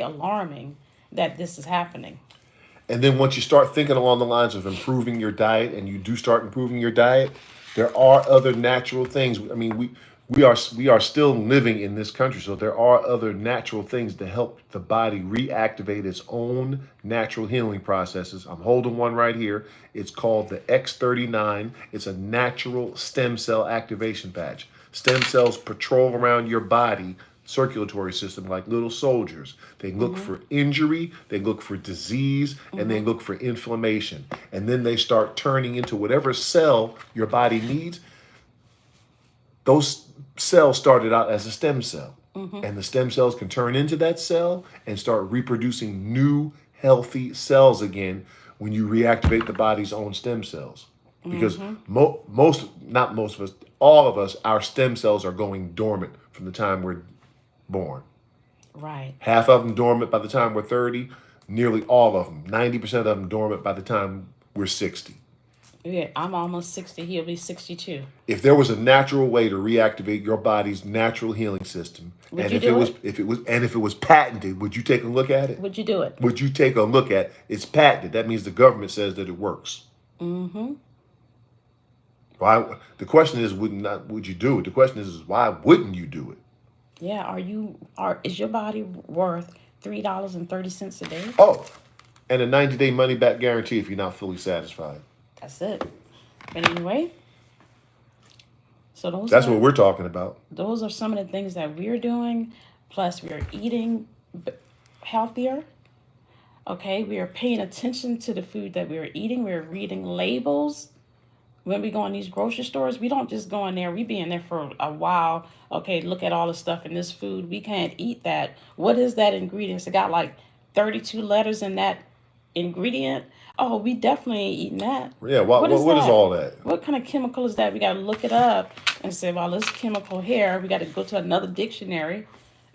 alarming that this is happening. And then once you start thinking along the lines of improving your diet, and you do start improving your diet, there are other natural things. I mean, we are still living in this country, so there are other natural things to help the body reactivate its own natural healing processes. I'm holding one right here. It's called the X39. It's a natural stem cell activation patch. Stem cells patrol around your body circulatory system like little soldiers. They look Mm-hmm. for injury, they look for disease, and they Mm-hmm. look for inflammation. And then they start turning into whatever cell your body needs. Those cells started out as a stem cell. Mm-hmm. And the stem cells can turn into that cell and start reproducing new healthy cells again when you reactivate the body's own stem cells. Because Mm-hmm. not most of us, all of us, our stem cells are going dormant from the time we're born. Right. Half of them dormant by the time we're 30, nearly all of them, 90% of them dormant by the time we're 60. Yeah, I'm almost 60. He'll be 62. If there was a natural way to reactivate your body's natural healing system, Would and you do it? if it was patented, would you take a look at it? Would you do it? Would you take a look at it's patented? That means the government says that it works. Mm-hmm. Why? The question is, would you do it? The question is why wouldn't you do it? Yeah. Is your body worth $3.30 a day? Oh, and a 90-day money back guarantee if you're not fully satisfied. That's it. But anyway, so That's what we're talking about. those are some of the things that we're doing. Plus, we're eating healthier. Okay, we are paying attention to the food that we're eating. We're reading labels. When we go in these grocery stores, we don't just go in there. We be in there for a while. Okay, look at all the stuff in this food. We can't eat that. What is that ingredient? It got like 32 letters in that ingredient. Oh, we definitely ain't eating that. Yeah, What is what is that? all that? What kind of chemical is that? We got to look it up and say, well, this chemical here, we got to go to another dictionary.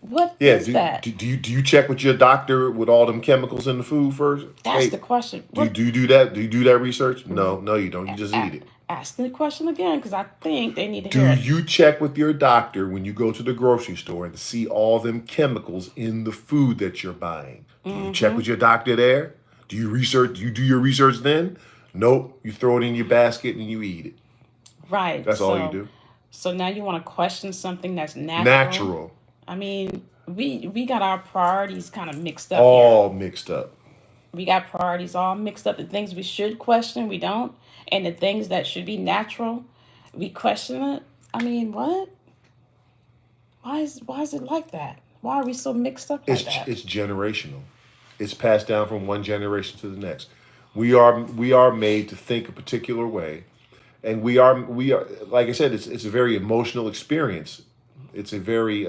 What Yeah, is that? do you check with your doctor with all them chemicals in the food first? That's the Hey, question. do What? you do that? Do you do that research? r- No, no, you don't. You just eat it. Ask the question again because I think they need to hear Do it. you check with your doctor when you go to the grocery store and see all them chemicals in the food that you're buying? Do you check Mm-hmm. with your doctor there? Do you research? Do you do your research then? Nope. You throw it in your basket and you eat it. Right. That's all you do. So now you want to question something that's natural. Natural. I mean, we got our priorities kind of mixed up here. All mixed up. We got priorities all mixed up. The things we should question, we don't, and the things that should be natural, we question it. I mean, what? Why is it like that? Why are we so mixed up like that? It's generational. It's passed down from one generation to the next. We are made to think a particular way, and we are like I said, it's a very emotional experience. It's a very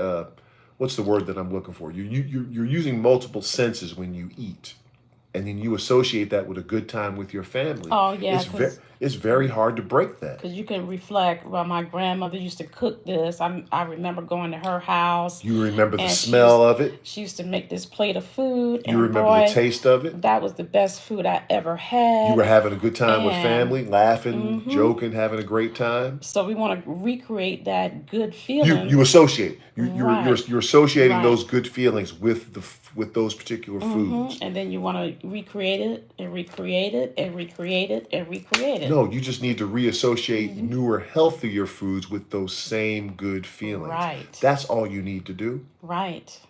what's the word that I'm looking for? You're using multiple senses when you eat, and then you associate that with a good time with your family. Oh yeah, It's very hard to break that. because you can reflect. Well, my grandmother used to cook this. I remember going to her house, You remember the and smell of it. she used to make this plate of food, You and remember the boy, taste of it. that was the best food I ever You were had. having a good time with And family, laughing, hmm joking, having a great time. so we want to recreate that good You feeling. associate. Right, You're associating right. those good feelings with with those particular foods. And then you want to recreate it and recreate it and recreate it and recreate it. No, you just need to reassociate newer, healthier foods with those same good feelings. Right, That's all you need to do. right,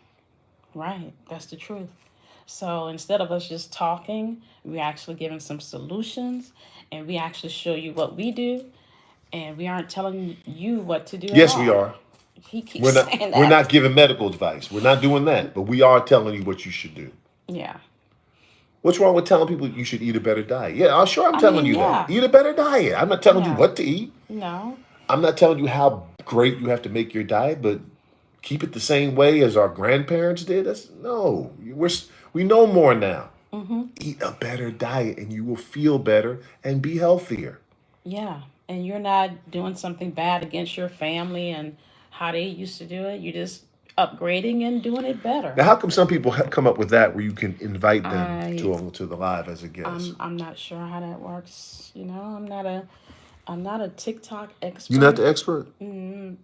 right. That's the truth. So instead of us just talking, we're actually giving some solutions and we actually show you what we do and we aren't telling you what to do at Yes, we all. are. He keeps saying We're that. not giving medical advice. We're not doing that, but we are telling you what you should do. Yeah. What's wrong with telling people you should eat a better diet? Yeah, sure, I'm I telling mean, you that. yeah. Eat a better diet. I'm not telling you Yeah. what to eat. No. I'm not telling you how great you have to make your diet, but keep it the same way as our grandparents did. That's no. We know more now. Mm-hmm. Eat a better diet, and you will feel better and be healthier. Yeah. And you're not doing something bad against your family and how they used to do it. You're just upgrading and doing it better. Now, how come some people come up with that where you can invite them I to the live as a guest? I'm not sure how that works. You know, I'm not a TikTok You're not expert. the expert. Mm,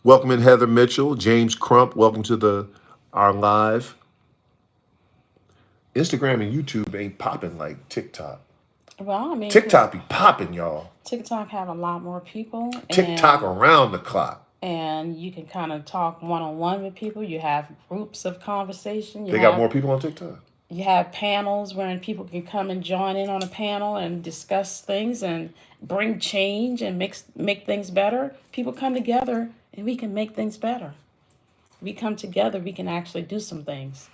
Welcome in Heather Mitchell, James Crump. Welcome to the our live. Instagram and YouTube ain't popping like TikTok. well, I mean, because TikTok be popping, y'all. TikTok have a lot more people, TikTok around the clock. and you can kind of talk one on one with people. You have groups of conversation. They got more people on TikTok. You have panels where people can come and join in on a panel and discuss things and bring change and make things better. People come together and we can make things better. We come together, we can actually do some things.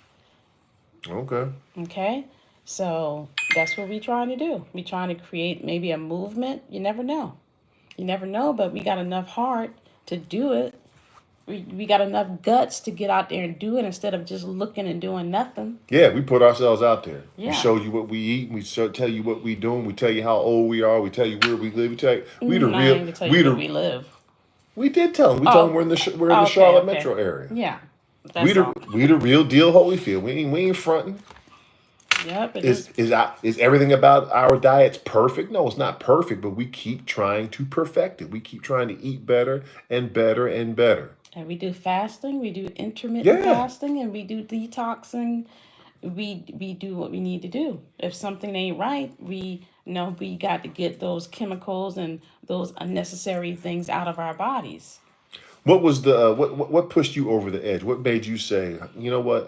Okay. Okay? So that's what we're trying to do. We're trying to create maybe a movement. You never know. You never know, but we got enough heart to do it. We got enough guts to get out there and do it instead of just looking and doing nothing. Yeah, we put ourselves out there. We Yeah. show you what we eat. Tell you what we doing. We tell you how old we are. We tell you where we live. We tell you we the I real. ain't gonna tell you We where the we live. we did tell them. We told them Oh, we're in the okay, Charlotte okay. metro area. Yeah, We that's the all. we the real deal Holyfield. We ain't fronting. Yep, it is. Is everything about our diets perfect? No, it's not perfect, but we keep trying to perfect it. We keep trying to eat better and better and better. And we do fasting, we do intermittent Yeah. fasting, and we do detoxing. We do what we need to do. If something ain't right, we know we got to get those chemicals and those unnecessary things out of our bodies. What was the what pushed you over the edge? What made you say, you know what,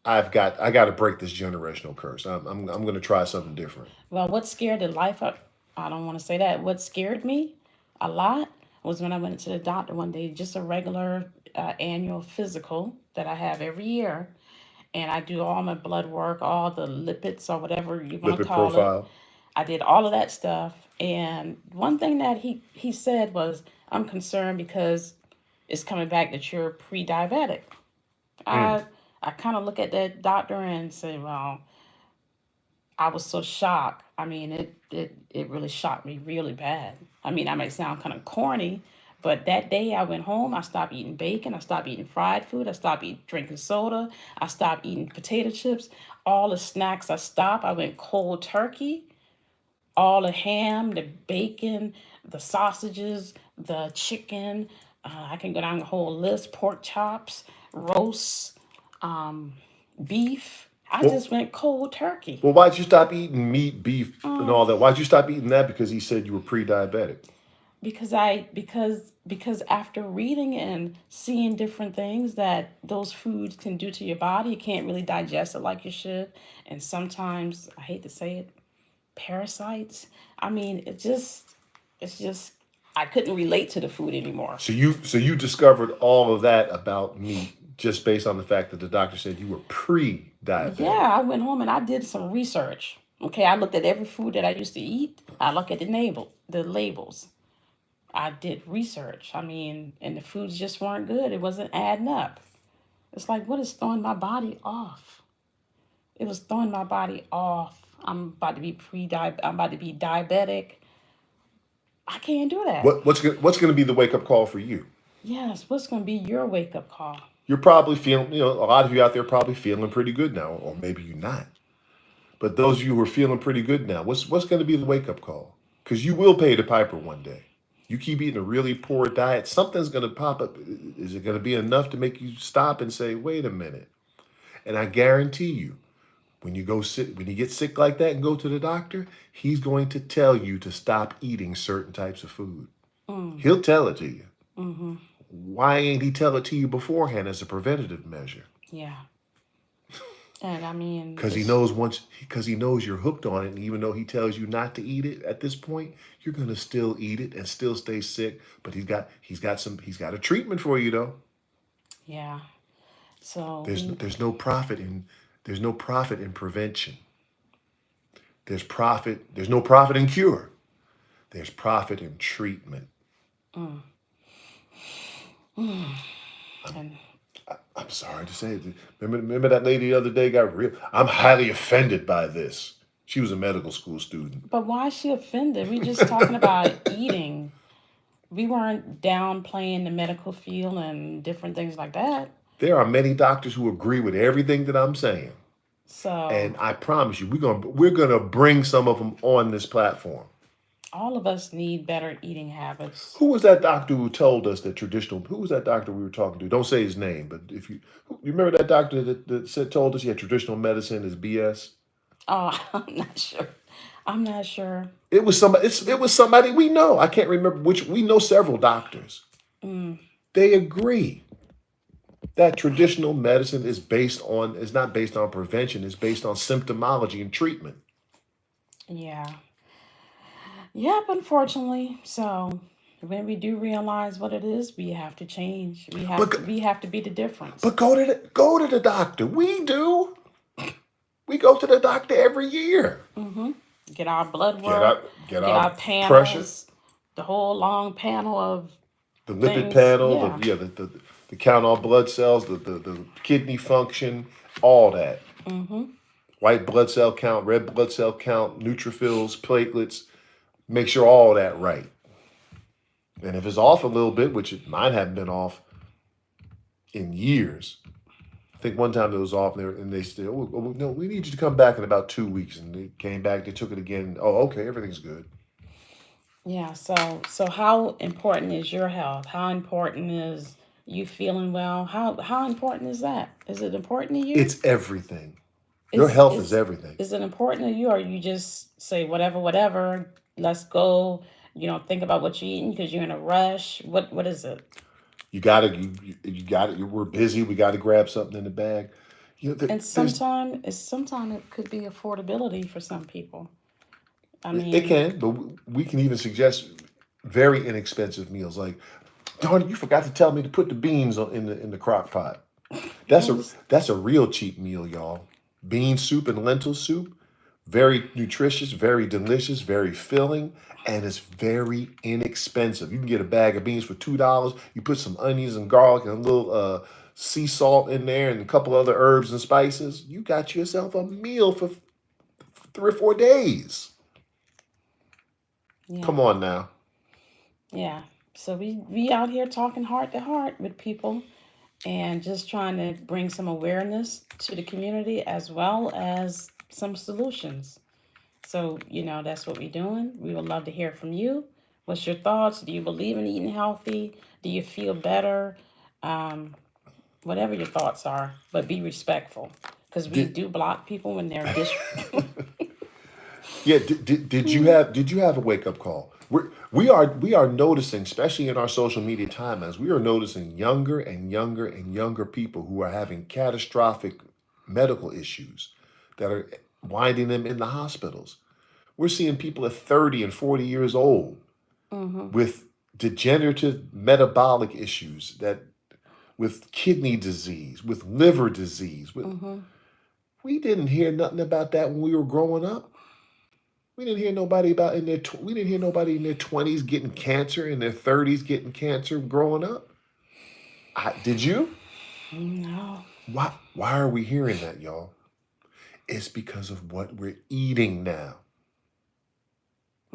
I got to break this generational curse. I'm going to try something different. Well, what scared the life up? I don't want to say that. What scared me a lot was when I went to the doctor one day, just a regular annual physical that I have every year. And I do all my blood work, all the lipids or whatever you want to Lipid call it. profile. I did all of that stuff. And one thing that he said was, I'm concerned because it's coming back that you're pre-diabetic. Mm. I kind of look at that doctor and say, well, I was so shocked. I mean, it really shocked me really bad. I mean, I may sound kind of corny, But that day I went home, I stopped eating bacon, I stopped eating fried food, I stopped eating drinking soda, I stopped eating potato chips, all the snacks I stopped. I went cold turkey, all the ham, the bacon, the sausages, the chicken. I can go down the whole list: pork chops, roasts, um, beef. I Well, just went cold turkey well, why'd you stop eating meat, beef, and um, all that? Why'd you stop eating that? Because he said you were pre-diabetic. because after reading and seeing different things that those foods can do to your body, you can't really digest it like you should, and sometimes I hate to say it, parasites. I mean, it's just I couldn't relate to the food anymore. So you discovered all of that about meat just based on the fact that the doctor said you were pre-diabetic. Yeah, I went home and I did some research. Okay, I looked at every food that I used to eat. I looked at the labels. I did research. I mean, and the foods just weren't good. It wasn't adding up. It's like what is throwing my body off? It was throwing my body off. I'm about to be diabetic. I can't do that. What's going to be the wake up call for you? Yes, what's going to be your wake up call? You're probably feeling, a lot of you out there are probably feeling pretty good now, or maybe you're not. But those of you who are feeling pretty good now, what's going to be the wake up call? Because you will pay the piper one day. You keep eating a really poor diet, something's going to pop up. Is it going to be enough to make you stop and say, wait a minute? And I guarantee you, when you get sick like that and go to the doctor, he's going to tell you to stop eating certain types of food. Mm, He'll tell it to you. mm-hmm. Why ain't he tell it to you beforehand as a preventative measure? Yeah. And I mean, Because it's he knows you're hooked on it, and even though he tells you not to eat it at this point, you're gonna still eat it and still stay sick. But he's got a treatment for you though. yeah. So There's we there's no profit in prevention. There's no profit in cure. There's profit in treatment. mm, mm, I'm and I'm sorry to say it. Remember that lady the other day got real. I'm highly offended by this. She was a medical school student. but why is she offended? We just talking about eating. We weren't downplaying the medical field and different things like that. There are many doctors who agree with everything that I'm saying. So And I promise you, we're gonna bring some of them on this platform. all of us need better eating habits. Who was that doctor who told us that traditional? Who was that doctor we were talking to? Don't say his name, but if you remember that doctor that told us, yeah, traditional medicine is BS. Oh, I'm not sure. I'm not sure. It was somebody. It was somebody we know. I can't remember which. We know several doctors. Mm, They agree that traditional medicine is not based on prevention. It's based on symptomology and treatment. yeah. Yep, unfortunately. So when we do realize what it is, we have to change. But We have to be the difference. but go to the doctor. We do. We go to the doctor every year. Mm-hmm. Get our blood Get work, up, get get our our pressure, panels, the whole long panel of the lipid things. panel, Yeah. the count all blood cells, the kidney function, all that. Mm-hmm. White blood cell count, red blood cell count, neutrophils, platelets. Make sure all that right. And if it's off a little bit, which mine hadn't been off in years, I think one time it was off there, and they said, "Oh, no, we need you to come back in about 2 weeks." And they came back, they took it again. Oh, okay, everything's good. Yeah. So how important is your health? How important is you feeling well? How important is that? Is it important to you? It's everything. Your Is health is is everything. is it important to you, or you just say whatever, whatever? Let's go. You don't think about what you're eating because you're in a rush. What is it? You gotta, you gotta. We're busy. We got to grab something in the bag. And There's sometimes it could be affordability for some people. I it mean, can, but we can even suggest very inexpensive meals. Like, darn it, you forgot to tell me to put the beans in the crock pot. That's yeah, a just that's a real cheap meal, y'all. Bean soup and lentil soup, very nutritious, very delicious, very filling, and it's very inexpensive. You can get a bag of beans for $2. You put some onions and garlic and a little sea salt in there and a couple other herbs and spices. You got yourself a meal for 3 or 4 days. yeah, Come on now. yeah. So we out here talking heart to heart with people and just trying to bring some awareness to the community as well as some solutions. So, that's what we're doing. We would love to hear from you. What's your thoughts? Do you believe in eating healthy? Do you feel better? Um, Whatever your thoughts are, but be respectful because we Did do block people when they're yeah, did you have a wake up call? We are noticing, especially in our social media timelines, we are noticing younger and younger and younger people who are having catastrophic medical issues that are winding them in the hospitals. We're seeing people at 30 and 40 years old Mm-hmm. with degenerative metabolic issues, that with kidney disease, with liver disease. Mm-hmm. We didn't hear nothing about that when we were growing up. We didn't hear nobody about in their we didn't hear nobody in their 20s getting cancer, in their 30s getting cancer growing up. Did you? No. Why are we hearing that, y'all? It's because of what we're eating now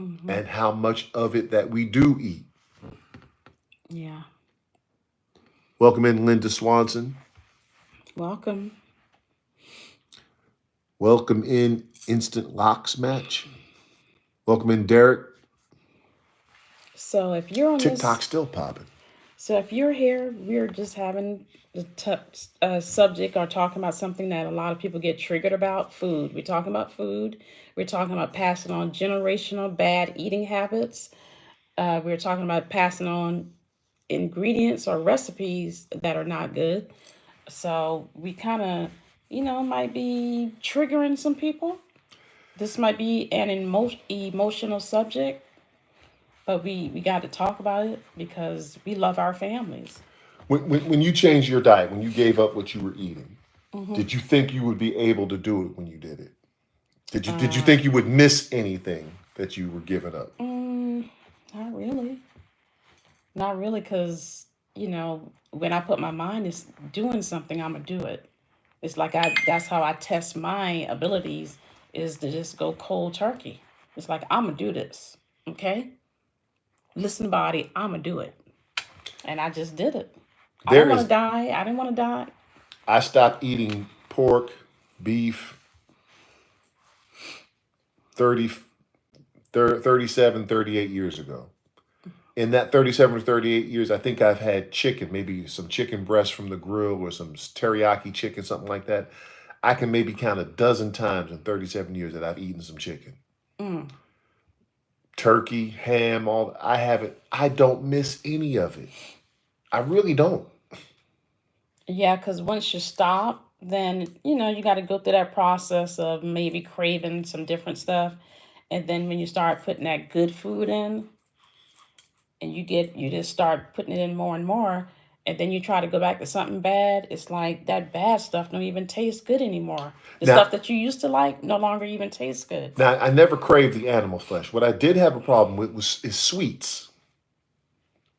Mm-hmm. and how much of it that we do eat. Yeah. Welcome in Linda Swanson. Welcome. Welcome in Instant Locks Match. Welcome in Derek. So if you're on TikTok this, still popping. so if you're here, we're just having the subject or talking about something that a lot of people get triggered about food. We're talking about food. We're talking about passing on generational bad eating habits. We're talking about passing on ingredients or recipes that are not good. So we kind of, might be triggering some people. This might be an emotional subject, but we got to talk about it because we love our families. When you changed your diet, when you gave up what you were eating, Hmm. did you think you would be able to do it when you did it? Did you Uh, think you would miss anything that you were giving up? mm, Not really. Not really, because, when I put my mind is doing something, I'm going to do it. It's like that's how I test my abilities is to just go cold turkey. It's like, I'm going to do this. Okay? Listen, body, I'm going to do it. And I just did it. I There don't want to is die. I didn't want to die. I stopped eating pork, beef 30, 37, 38 years ago. In that 37 or 38 years, I think I've had chicken, maybe some chicken breast from the grill or some teriyaki chicken, something like that. I can maybe count a dozen times in 37 years that I've eaten some chicken. Mm. Turkey, ham, all I haven't I don't miss any of it. I really don't. Yeah, because once you stop, then, you got to go through that process of maybe craving some different stuff. And then when you start putting that good food in, and you just start putting it in more and more, and then you try to go back to something bad, it's like that bad stuff don't even taste good anymore. The stuff Now that you used to like no longer even tastes good. now I never craved the animal flesh. What I did have a problem with was is sweets.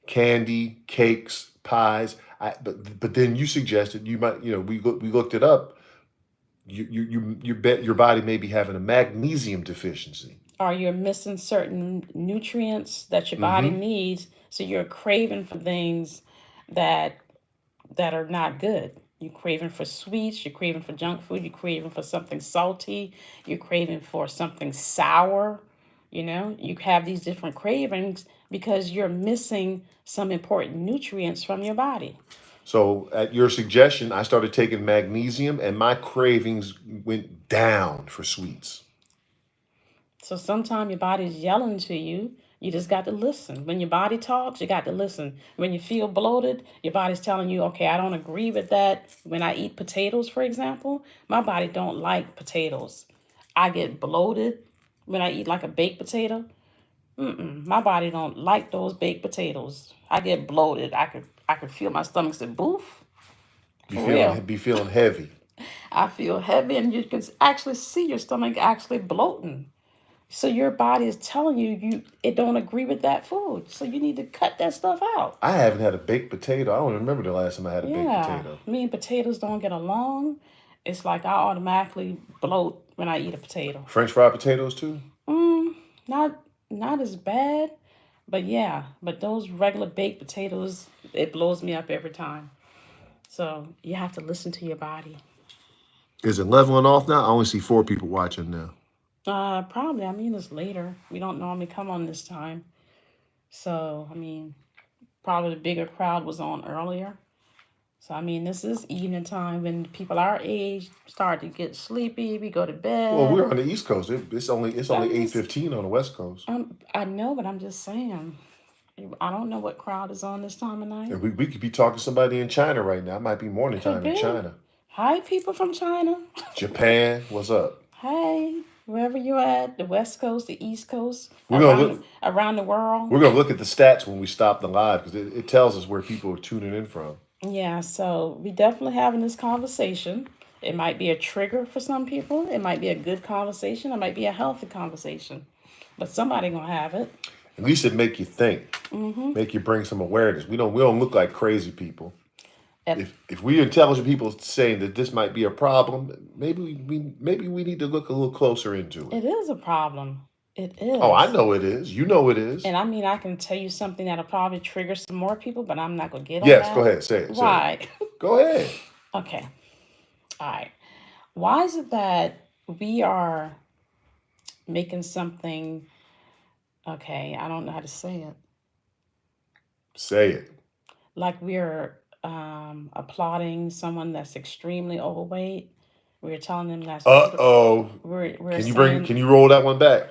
Candy, cakes, pies. But then you suggested you might, we looked it up. You bet your body may be having a magnesium deficiency. Or you're missing certain nutrients that your body Mm-hmm. needs, so you're craving for things that are not good. You're craving for sweets, you're craving for junk food, you're craving for something salty, you're craving for something sour. You have these different cravings because you're missing some important nutrients from your body. So at your suggestion, I started taking magnesium, and my cravings went down for sweets. So sometimes your body's yelling to you. You just got to listen. When your body talks, you got to listen. When you feel bloated, your body's telling you, okay, I don't agree with that. When I eat potatoes, for example, my body don't like potatoes. I get bloated when I eat like a baked potato. My body don't like those baked potatoes. I get bloated. I could feel my stomach say boof. For real. Be feeling heavy. I feel heavy, and you can actually see your stomach actually bloating. So your body is telling you it don't agree with that food. So you need to cut that stuff out. I haven't had a baked potato. I don't remember the last time I had a baked Yeah, potato. me and potatoes don't get along. It's like I automatically bloat when I eat a potato. French fried potatoes too. Mm, not not as bad, But yeah, but those regular baked potatoes, it blows me up every time. So you have to listen to your body. Is it leveling off now? I only see 4 people watching now. Probably. I mean, it's later. We don't normally come on this time. So, I mean, probably the bigger crowd was on earlier. So, I mean, this is evening time when people our age start to get sleepy. We go to Well, we're bed. on the East Coast. It's only I'm eight just, fifteen on the West Coast, I know, but I'm just saying. I don't know what crowd is on this time of night. and we could be talking to somebody in China right now. It might be morning Could time in be. China. Hi, people from China. Japan, what's up? Hey, wherever you're at, the West Coast, the East Coast, We're gonna look. around the world. We're gonna look at the stats when we stop the live because it tells us where people are tuning in from. Yeah, so we definitely having this conversation. It might be a trigger for some people. It might be a good conversation. It might be a healthy conversation. But somebody gonna have it. At least it make you think, Mm-hmm. make you bring some awareness. We don't look like crazy people. If If we intelligent people saying that this might be a problem, maybe we need to look a little closer into it. it is a problem, it Oh, I is. know it is. You know it is. And I mean, I can tell you something that'll probably trigger some more people, but I'm not gonna get on Yes, go that. ahead. Say it. Say it. Right. Go ahead. Okay. All right. Why is it that we are making something? Okay, I don't know how to say it. Say it. Like we're applauding someone that's extremely overweight. We're telling them that's beautiful. Oh. We're Can you bring? saying Can you roll that one back?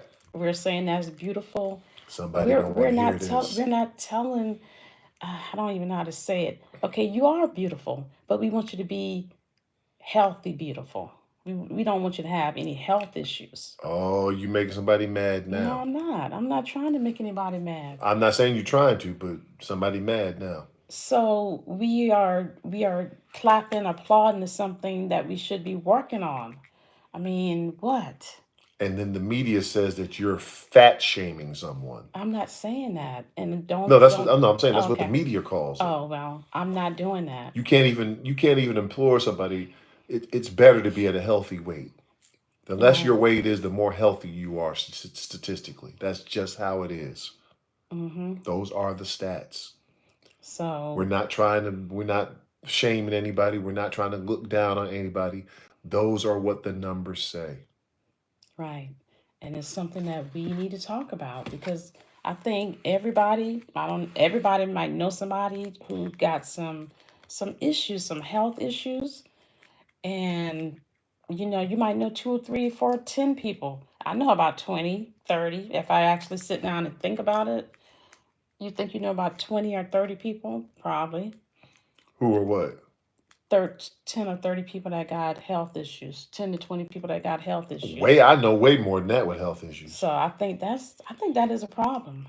that's beautiful. Somebody don't want to hear We're this. not telling. I don't even know how to say it. Okay, you are beautiful, but we want you to be healthy, beautiful. We don't want you to have any health issues. Oh, you making somebody mad No, now. I'm not. I'm not trying to make anybody mad. I'm not saying you're trying to, but somebody mad now. So we are clapping, applauding to something that we should be working on. I mean, what? And then the media says that you're fat shaming someone. I'm not saying that, and No, that's what don't. no, I'm saying. That's what the Okay. media calls it. Oh well, I'm not doing that. You can't even implore somebody. It's better to be at a healthy weight. The less Right. your weight is, the more healthy you are statistically. That's just how it is. Mm-hmm. Those are the stats. We're So not trying to. We're not shaming anybody. We're not trying to look down on anybody. Those are what the numbers say. right, and it's something that we need to talk about because I think everybody, I don't, everybody might know somebody who got some issues, some health issues, and you might know two or three, four, 10 people. I know about 20, 30. If I actually sit down and think about it, you think you know about 20 or 30 people? Probably. Who or what? 10 or 30 people that got health issues, 10 to 20 people that got health Way issues. I know way more than that with health issues. So I think that is a problem.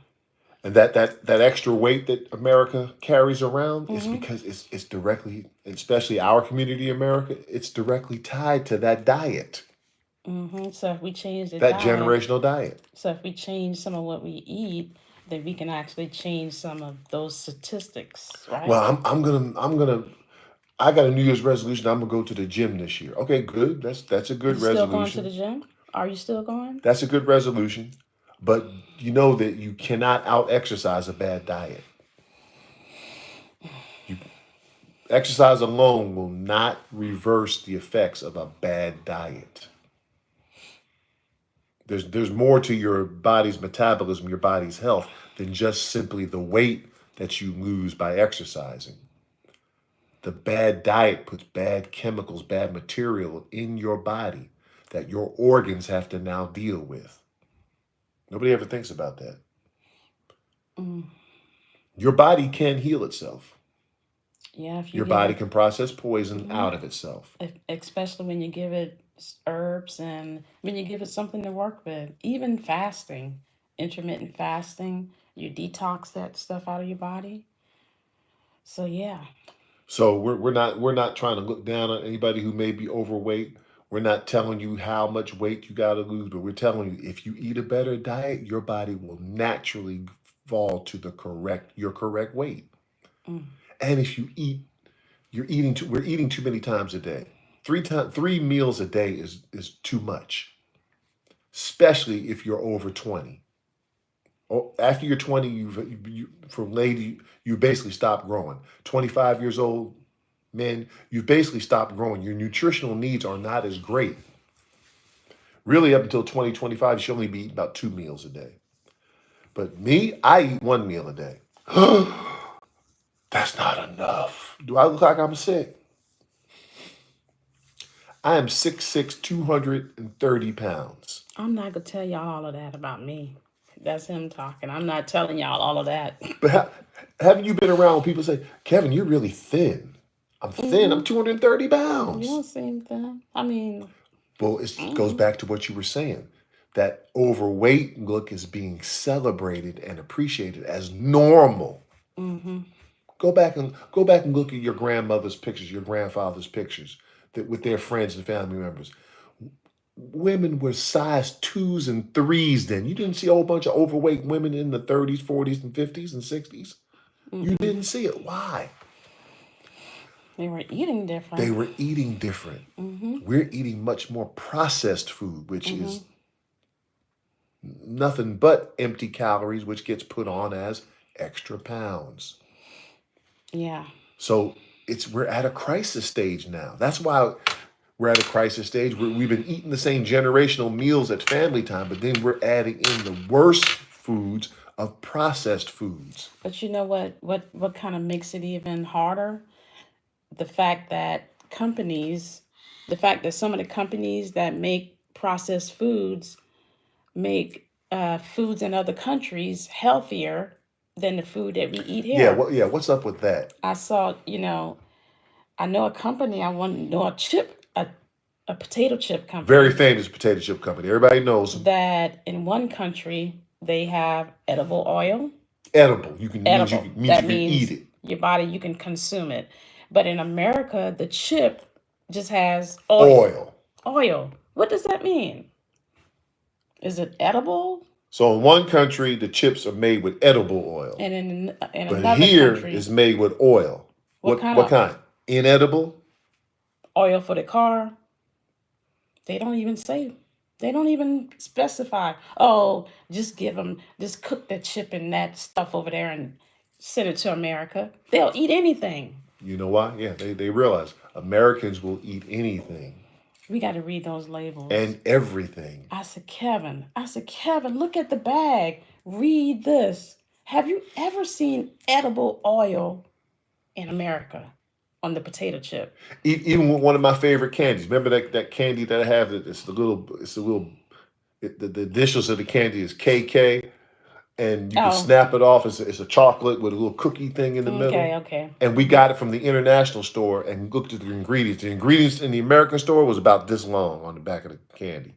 And that extra weight that America carries around is Mm-hmm. because it's directly, especially our community, America, it's directly tied to that diet, Mm-hmm. So if we change the that diet, generational diet. so if we change some of what we eat, then we can actually change some of those statistics, Well, right? I'm gonna I got a New Year's resolution. I'm gonna go to the gym this year. Okay, good. That's a You good still going to the resolution. gym? Are you still going? That's a good resolution. But you know that you cannot out exercise a bad diet. You exercise alone will not reverse the effects of a bad diet. There's more to your body's metabolism, your body's health, than just simply the weight that you lose by exercising. The bad diet puts bad chemicals, bad material in your body that your organs have to now deal with. Nobody ever thinks about that. Mm. Your body can heal itself. Yeah, if you Your give body it, can process poison hmm out of itself. especially when you give it herbs and when you give it something to work with, even fasting, intermittent fasting, you detox that stuff out of your body. So yeah. So we're not trying to look down on anybody who may be overweight. We're not telling you how much weight you got to lose, but we're telling you if you eat a better diet, your body will naturally fall to your correct weight. Mm. And if you eat, we're eating too many times a day. 3 meals a day is too much, especially if you're over 20. After you're 20, for lady, you basically stop growing. 25 years old, men, you've basically stopped growing. Your nutritional needs are not as great. Really, up until 2025, you should only be eating about 2 meals a day. But me, I eat 1 meal a day. That's not enough. Do I look like I'm sick? I am 6'6", 230 pounds. I'm not gonna tell y'all all of that about me. That's him talking. I'm not telling y'all all of that. But haven't you been around when people say, Kevin, you're really thin? I'm thin. I'm Mm-hmm. 230 You pounds. don't seem thin. I mean, Well, it goes mm-hmm. back to what you were saying. That overweight look is being celebrated and appreciated as normal. Mm-hmm. Go back and look at your grandmother's pictures, your grandfather's pictures that with their friends and family members. Women were size twos and threes then. You didn't see a whole bunch of overweight women in the 30s, 40s, and 50s and 60s. You Mm-mm. didn't see it. Why? They were eating They different. were eating different. Mm-hmm. We're eating much more processed food, which Mm-hmm. is nothing but empty calories, which gets put on as extra pounds. Yeah. So we're at a crisis stage now. That's why we're at a crisis stage where we've been eating the same generational meals at family time, but then we're adding in the worst foods of processed foods. But you know what? What kind of makes it even harder? The fact that the fact that some of the companies that make processed foods make foods in other countries healthier than the food that we eat Yeah, here. what's up with that? I saw, I know a company. I want to know a potato chip Very company famous potato chip company. Everybody knows them. that in one country they have edible oil. Edible. You can means you Edible. can means That you can eat means it. your body, you can consume it. But in America, the chip just has oil. Oil. Oil. What does that mean? Is it edible? So in one country, the chips are made with edible oil, And in but another here country, is made with oil. what kind What of kind? Inedible. oil for the car? They don't even say. They don't even specify. Oh, just give them, just cook that chip and that stuff over there and send it to America. They'll eat anything. You know why? Yeah, they realize Americans will eat anything We got to read those labels. and everything. I said, Kevin, look at the bag. Read this. Have you ever seen edible oil in America on the potato chip? Even with one of my favorite candies. Remember that candy that I have? The initials of the candy is KK, and you can Oh, snap it off. It's a chocolate with a little cookie thing in the middle. okay, okay. And we got it from the international store and looked at the ingredients. The ingredients in the American store was about this long on the back of the candy.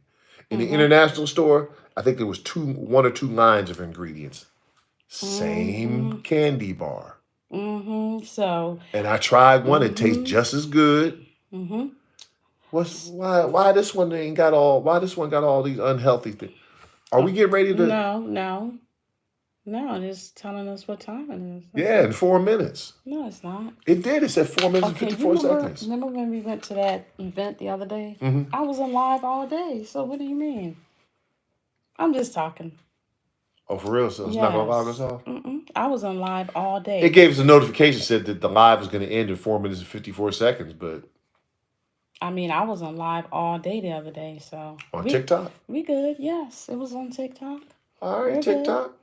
In the Mm-hmm. international store, I think there was one or two lines of ingredients. Same Mm-hmm. candy bar. Mm-hmm. So, And I tried one, it tastes mm-hmm. just as good. Mm-hmm. Why this one ain't got all why this one got all these unhealthy things? Are we getting ready to No, no, no. It's telling us what time it is. That's Yeah, in all. 4 minutes. No, it's not. It did. It said 4 minutes and Okay, 54 seconds. remember when we went to that event the other day? Hmm. I was on live all day. So what do you mean? I'm just talking. Oh, for real? So it's not gonna log us Yes. off? Mm-mm. I was on live all It day. gave us a notification said that the live was gonna end in 4 minutes and 54 seconds, but I mean, I was on live all day the other day. So on we TikTok. we good. Yes, it was on TikTok. All right, We're good. TikTok.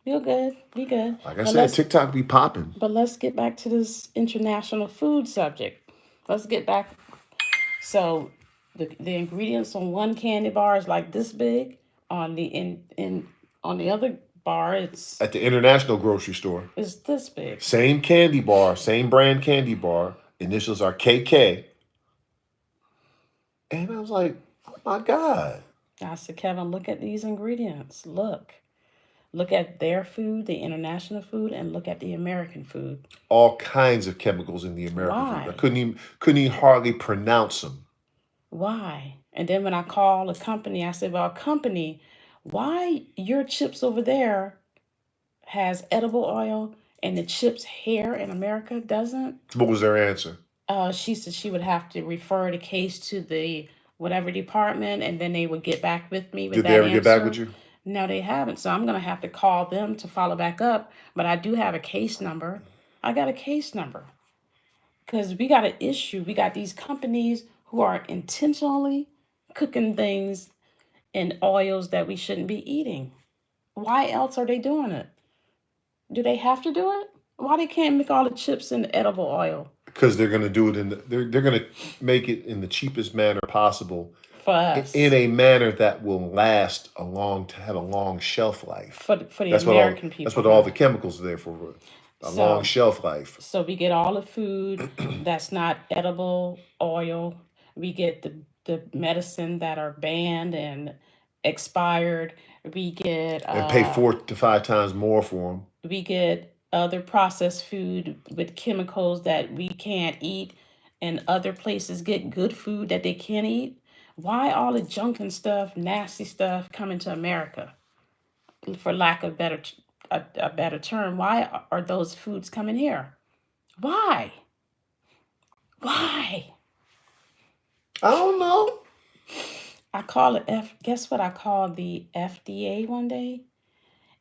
We're good. We good. Like I But said, let's TikTok be popping. but let's get back to this international food subject. Let's get back. So the ingredients on one candy bar is like this big. On the in on the other bar, At the international grocery store. it's this big. Same candy bar, same brand candy bar. Initials are KK. And I was like, oh my God. I said, Kevin, look at these ingredients. Look at their food, the international food, and look at the American food. All kinds of chemicals in the American food. I Why? couldn't even hardly pronounce them. Why? And then when I call a company, I said, well, company, why your chips over there has edible oil and the chips here in America doesn't? What was their answer? She said she would have to refer the case to the whatever department, and then they would get back with me with Did they that ever get back with answer. you? No, they haven't. So I'm going to have to call them to follow back up. But I do have a case number. I got a case number because we got an issue. We got these companies who are intentionally cooking things in oils that we shouldn't be eating. Why else are they doing it? Do they have to do it? Why they can't make all the chips in edible oil Because they're going to do it they're going to make it in the cheapest manner possible, for in us, a manner that will last a long to have a long shelf life. for the That's American that's people, what all huh? the chemicals are there for, a long So shelf life. so we get all the food that's not edible oil. We get the medicine that are banned and expired. We get And pay uh 4 to 5 times more for them. we get other processed food with chemicals that we can't eat, and other places get good food that they can't eat. Why all the junk and stuff, nasty stuff coming to America? For lack of a better term, why are those foods coming here? Why? Why? I don't know. I call it guess what I called the FDA one day,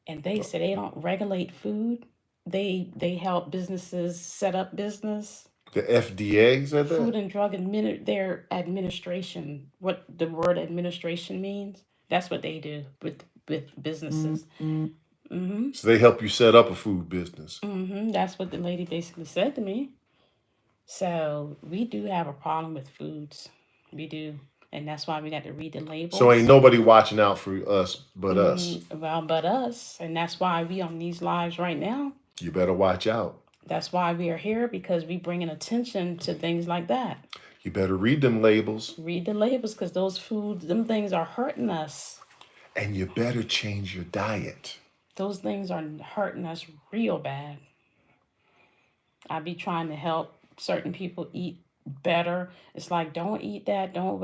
and they said they don't regulate food. They help businesses set up business. The FDA said that. Food and Drug their administration, what the word administration means. That's what they do with businesses. Mm-hmm. So they help you set up a food business. Mm-hmm. That's what the lady basically said to me. So we do have a problem with foods. We do. And that's why we got to read the So ain't labels. nobody watching out for us but us. Well, but us. And that's why we on these lives right now. You better watch out. That's why we are here, because we bringing attention to things like that. You better read them labels. Read the labels, because those foods, them things are hurting us. And you better change your diet. Those things are hurting us real bad. I be trying to help certain people eat better. It's like, don't eat that. Don't,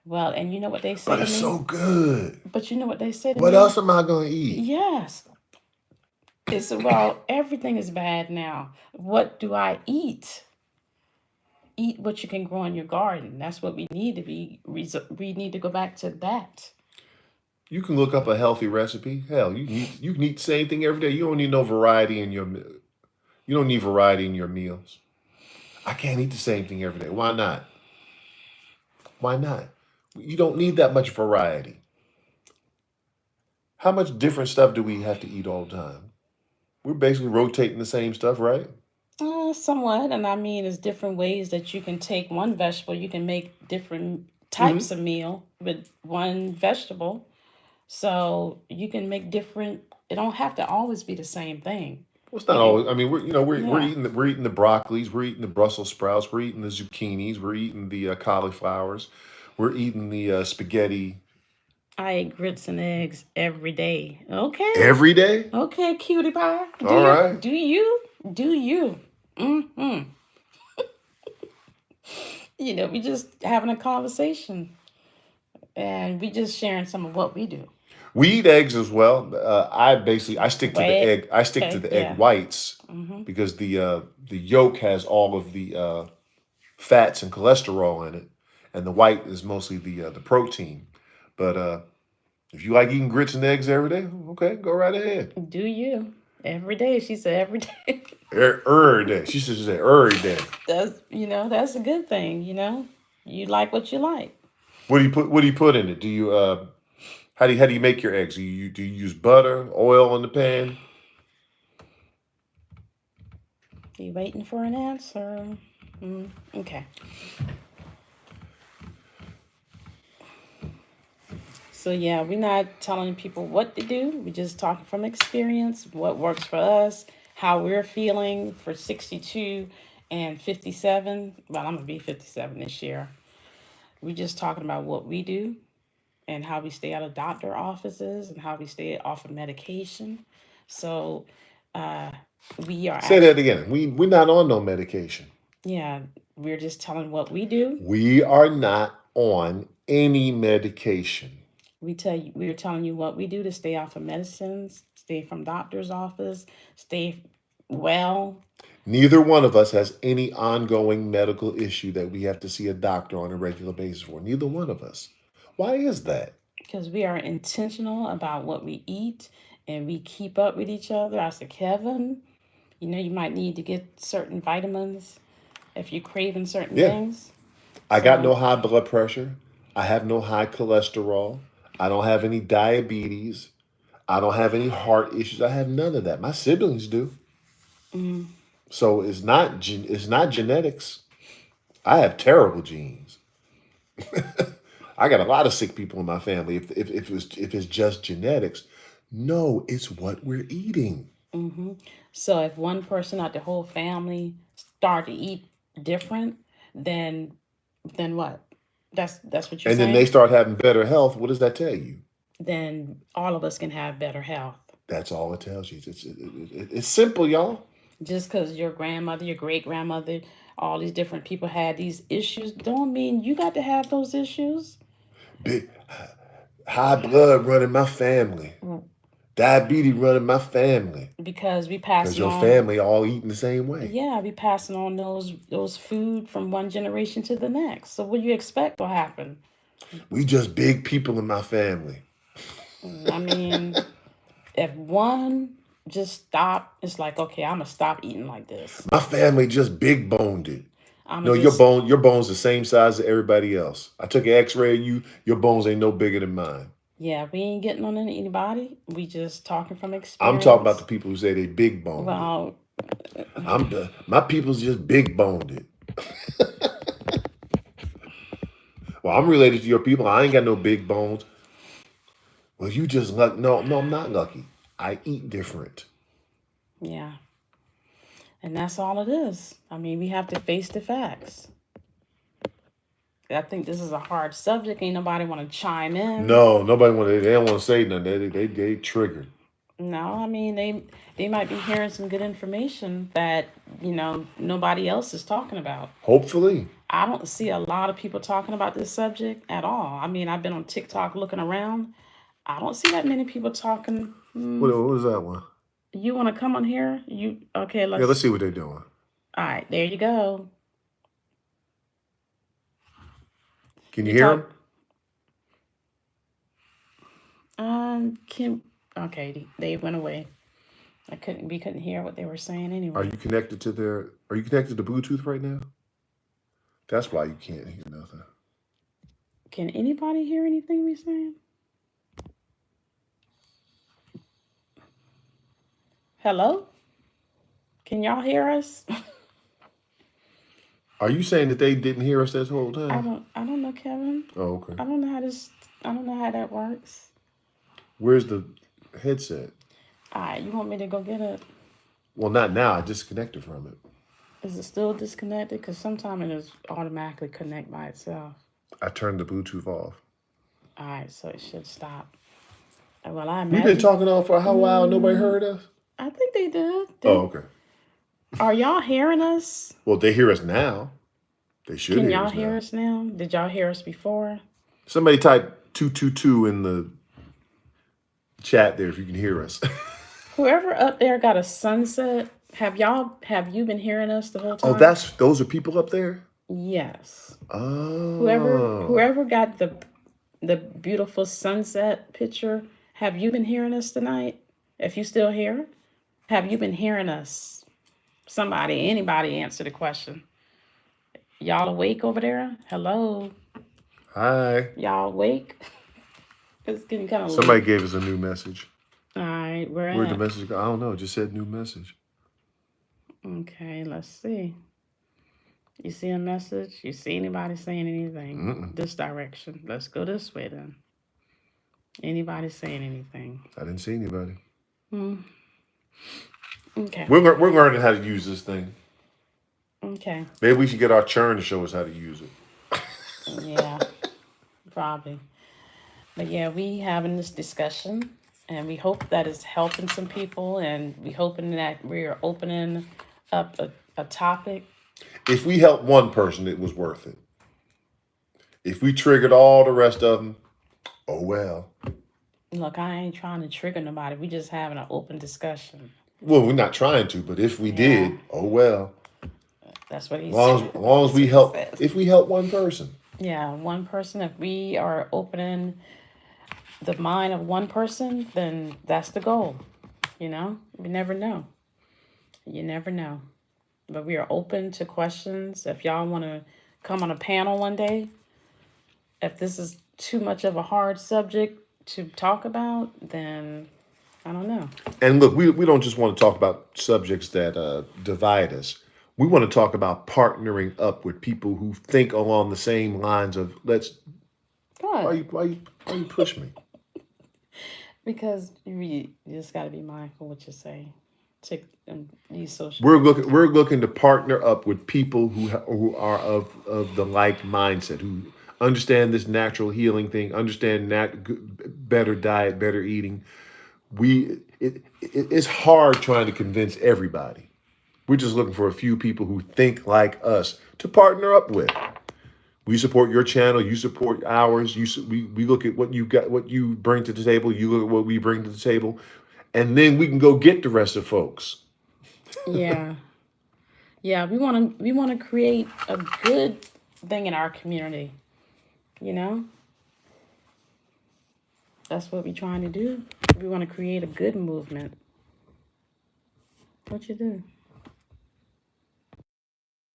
well, and you know what they say But to it's me? so good. But you know what they say to What me? else am I going to eat? Yes. It's, well, everything is bad now. What do I eat? Eat what you can grow in your garden. That's what we need to be. We need to go back to that. You can look up a healthy recipe. Hell, you can eat the same thing every day. You don't need no variety in your you don't need variety in your meals. I can't eat the same thing every day. Why not? Why not? You don't need that much variety. How much different stuff do we have to eat all the time? We're basically rotating the same stuff, right? Somewhat, and I mean, there's different ways that you can take one vegetable. You can make different Mm-hmm. types of meal with one vegetable. So you can make different. It don't have to always be the same thing. Well, it's not You can, always. I mean, we're yeah. eating we're eating the broccolis, we're eating the Brussels sprouts, we're eating the zucchinis, we're eating the cauliflowers, we're eating the spaghetti I eat grits and eggs every day. Okay, every day. okay, cutie pie. Do All you? right. Do you? Do you? Mm-hmm. We just having a conversation, and we just sharing some of what we do. We eat eggs as well. I stick to the Wait. egg. I stick to Okay. the egg Yeah. whites Mm-hmm. because the yolk has all of the fats and cholesterol in it, and the white is mostly the protein. But if you like eating grits and eggs every day, okay, go right ahead. Do you? Every day. She said every day. Every day. She said every day. That's a good thing. You like what you like. What do you put in it? Do you how do you make your eggs? Do you use butter, oil in the pan? You waiting for an answer? Okay. So yeah, we're not telling people what to do. We're just talking from experience, what works for us, how we're feeling for 62 and 57. Well, I'm gonna be 57 this year. We're just talking about what we do and how we stay out of doctor offices and how we stay off of medication. So uh, we are Say actually, that again. We're not on no medication. yeah, we're just telling what we do. We are not on any medication. We're telling you what we do to stay off of medicines, stay from doctor's office, stay well. Neither one of us has any ongoing medical issue that we have to see a doctor on a regular basis for. Neither one of us. Why is that? because we are intentional about what we eat and we keep up with each other. I said, Kevin, you might need to get certain vitamins if you're craving certain Yeah. things. I got So, no high blood pressure. I have no high cholesterol. I don't have any diabetes. I don't have any heart issues. I have none of that. My siblings do. mm, So it's not genetics. I have terrible genes. I got a lot of sick people in my family. If it's just genetics, no, it's what we're eating. hmm so if one person out the whole family start to eat different, then then what? That's what you're And then they saying? start having better health. What does that tell you? Then all of us can have better health. That's all it tells you. It's simple, y'all. Just because your grandmother, your great grandmother, all these different people had these issues, don't mean you got to have those issues. Big high blood running my family, diabetes running my family, Because we because passing your on, family all eating the same way. yeah, we passing on those food from one generation to the next. So what do you expect will happen? We just big people in my family. I mean, if one just stop, it's like, okay, I'm gonna stop eating like this. My family just big boned it. I'm No, gonna just, your bones the same size as everybody else. I took an X-ray of you. Your bones ain't no bigger than mine. yeah, we ain't getting on anybody. We just talking from I'm talking about the experience. people who say they big boned it. Well, My people's just big boned it. Well, I'm related to your people. I ain't got no big bones. Well, you just lucky. No, no, I'm not lucky. I eat different. yeah, and that's all it is. I mean, we have to face the facts. I think this is a hard subject. Ain't nobody want to chime in. No, nobody want. They don't want to say nothing. They triggered. No, I mean they might be hearing some good information that nobody else is talking about. Hopefully. I don't see a lot of people talking about this subject at all. I mean, I've been on TikTok looking around. I don't see that many people talking. What is that one? You want to come on here? You okay? Yeah, let's Let's. see what they're doing. All right, there you go. Can you You hear them? talk. Can okay? They went away. I couldn't. We couldn't hear what they were saying Are anyway. you connected to their? Are you connected to Bluetooth right now? That's why you can't hear nothing. Can anybody hear anything we saying? Hello? Can y'all hear us? Are you saying that they didn't hear us this whole I time? don't. I don't know, Kevin. Oh, okay. I don't know how this. I don't know how that works. Where's the headset? All right, you want me to go get it? Well, not now. I disconnected from it. Is it still disconnected? Because sometimes it is automatically connect by itself. I turned the Bluetooth off. All right, so it should stop. Well, I We've been imagine. talking on for how while? Nobody Mm, heard us. I think they did. Oh, okay. Are y'all hearing us? Well, they hear us now. They should Can hear y'all us hear now. us now? Did y'all hear us before? Somebody type 222 in the chat there if you can hear us. Whoever up there got a sunset. Have you been hearing us the whole Oh, time? those are people up there? Yes. Whoever Oh. whoever got the beautiful sunset picture, have you been hearing us tonight? If you still here, have you been hearing us? Somebody, anybody answer the question. Y'all awake over there? Hello? Hi. Y'all awake? It's getting kind of Somebody late. gave us a new message. All right, we're Where'd the at. message go? I don't know. It just said new message. Okay, let's see. You see a message? You see anybody saying anything? Mm-mm. This direction. Let's go this way then. Anybody saying anything? I didn't see anybody. Hmm. Okay. We're learning how to use this thing. Okay. Maybe we should get our churn to show us how to use it. Yeah, probably. But yeah, we having this discussion and we hope that it's helping some people and we hoping that we're opening up a topic. If we helped one person, it was worth it. If we triggered all the rest of them, oh well. Look, I ain't trying to trigger nobody. We just having an open discussion. Well, we're not trying to, but if we Yeah, did, oh well. that's what he said. Long as That's we what he help, says. if we help one person. Yeah, one person, if we are opening the mind of one person, then that's the goal. You know, you never know. You never know. But we are open to questions. If y'all want to come on a panel one day, if this is too much of a hard subject to talk about, then I don't know. And look, we don't just want to talk about subjects that divide us. We want to talk about partnering up with people who think along the same lines of let's. Why Good. you why you why you push me? Because you just got to be mindful what you say. To use social We're media. looking we're looking to partner up with people who are of the like mindset, who understand this natural healing thing, understand better diet, better eating. It's hard trying to convince everybody. We're just looking for a few people who think like us to partner up with. We support your channel. You support ours. We look at what you got, what you bring to the table. You look at what we bring to the table, and then we can go get the rest of folks. Yeah. Yeah, we want to create a good thing in our community, you know? That's what we're trying to do. We want to create a good movement. What you do?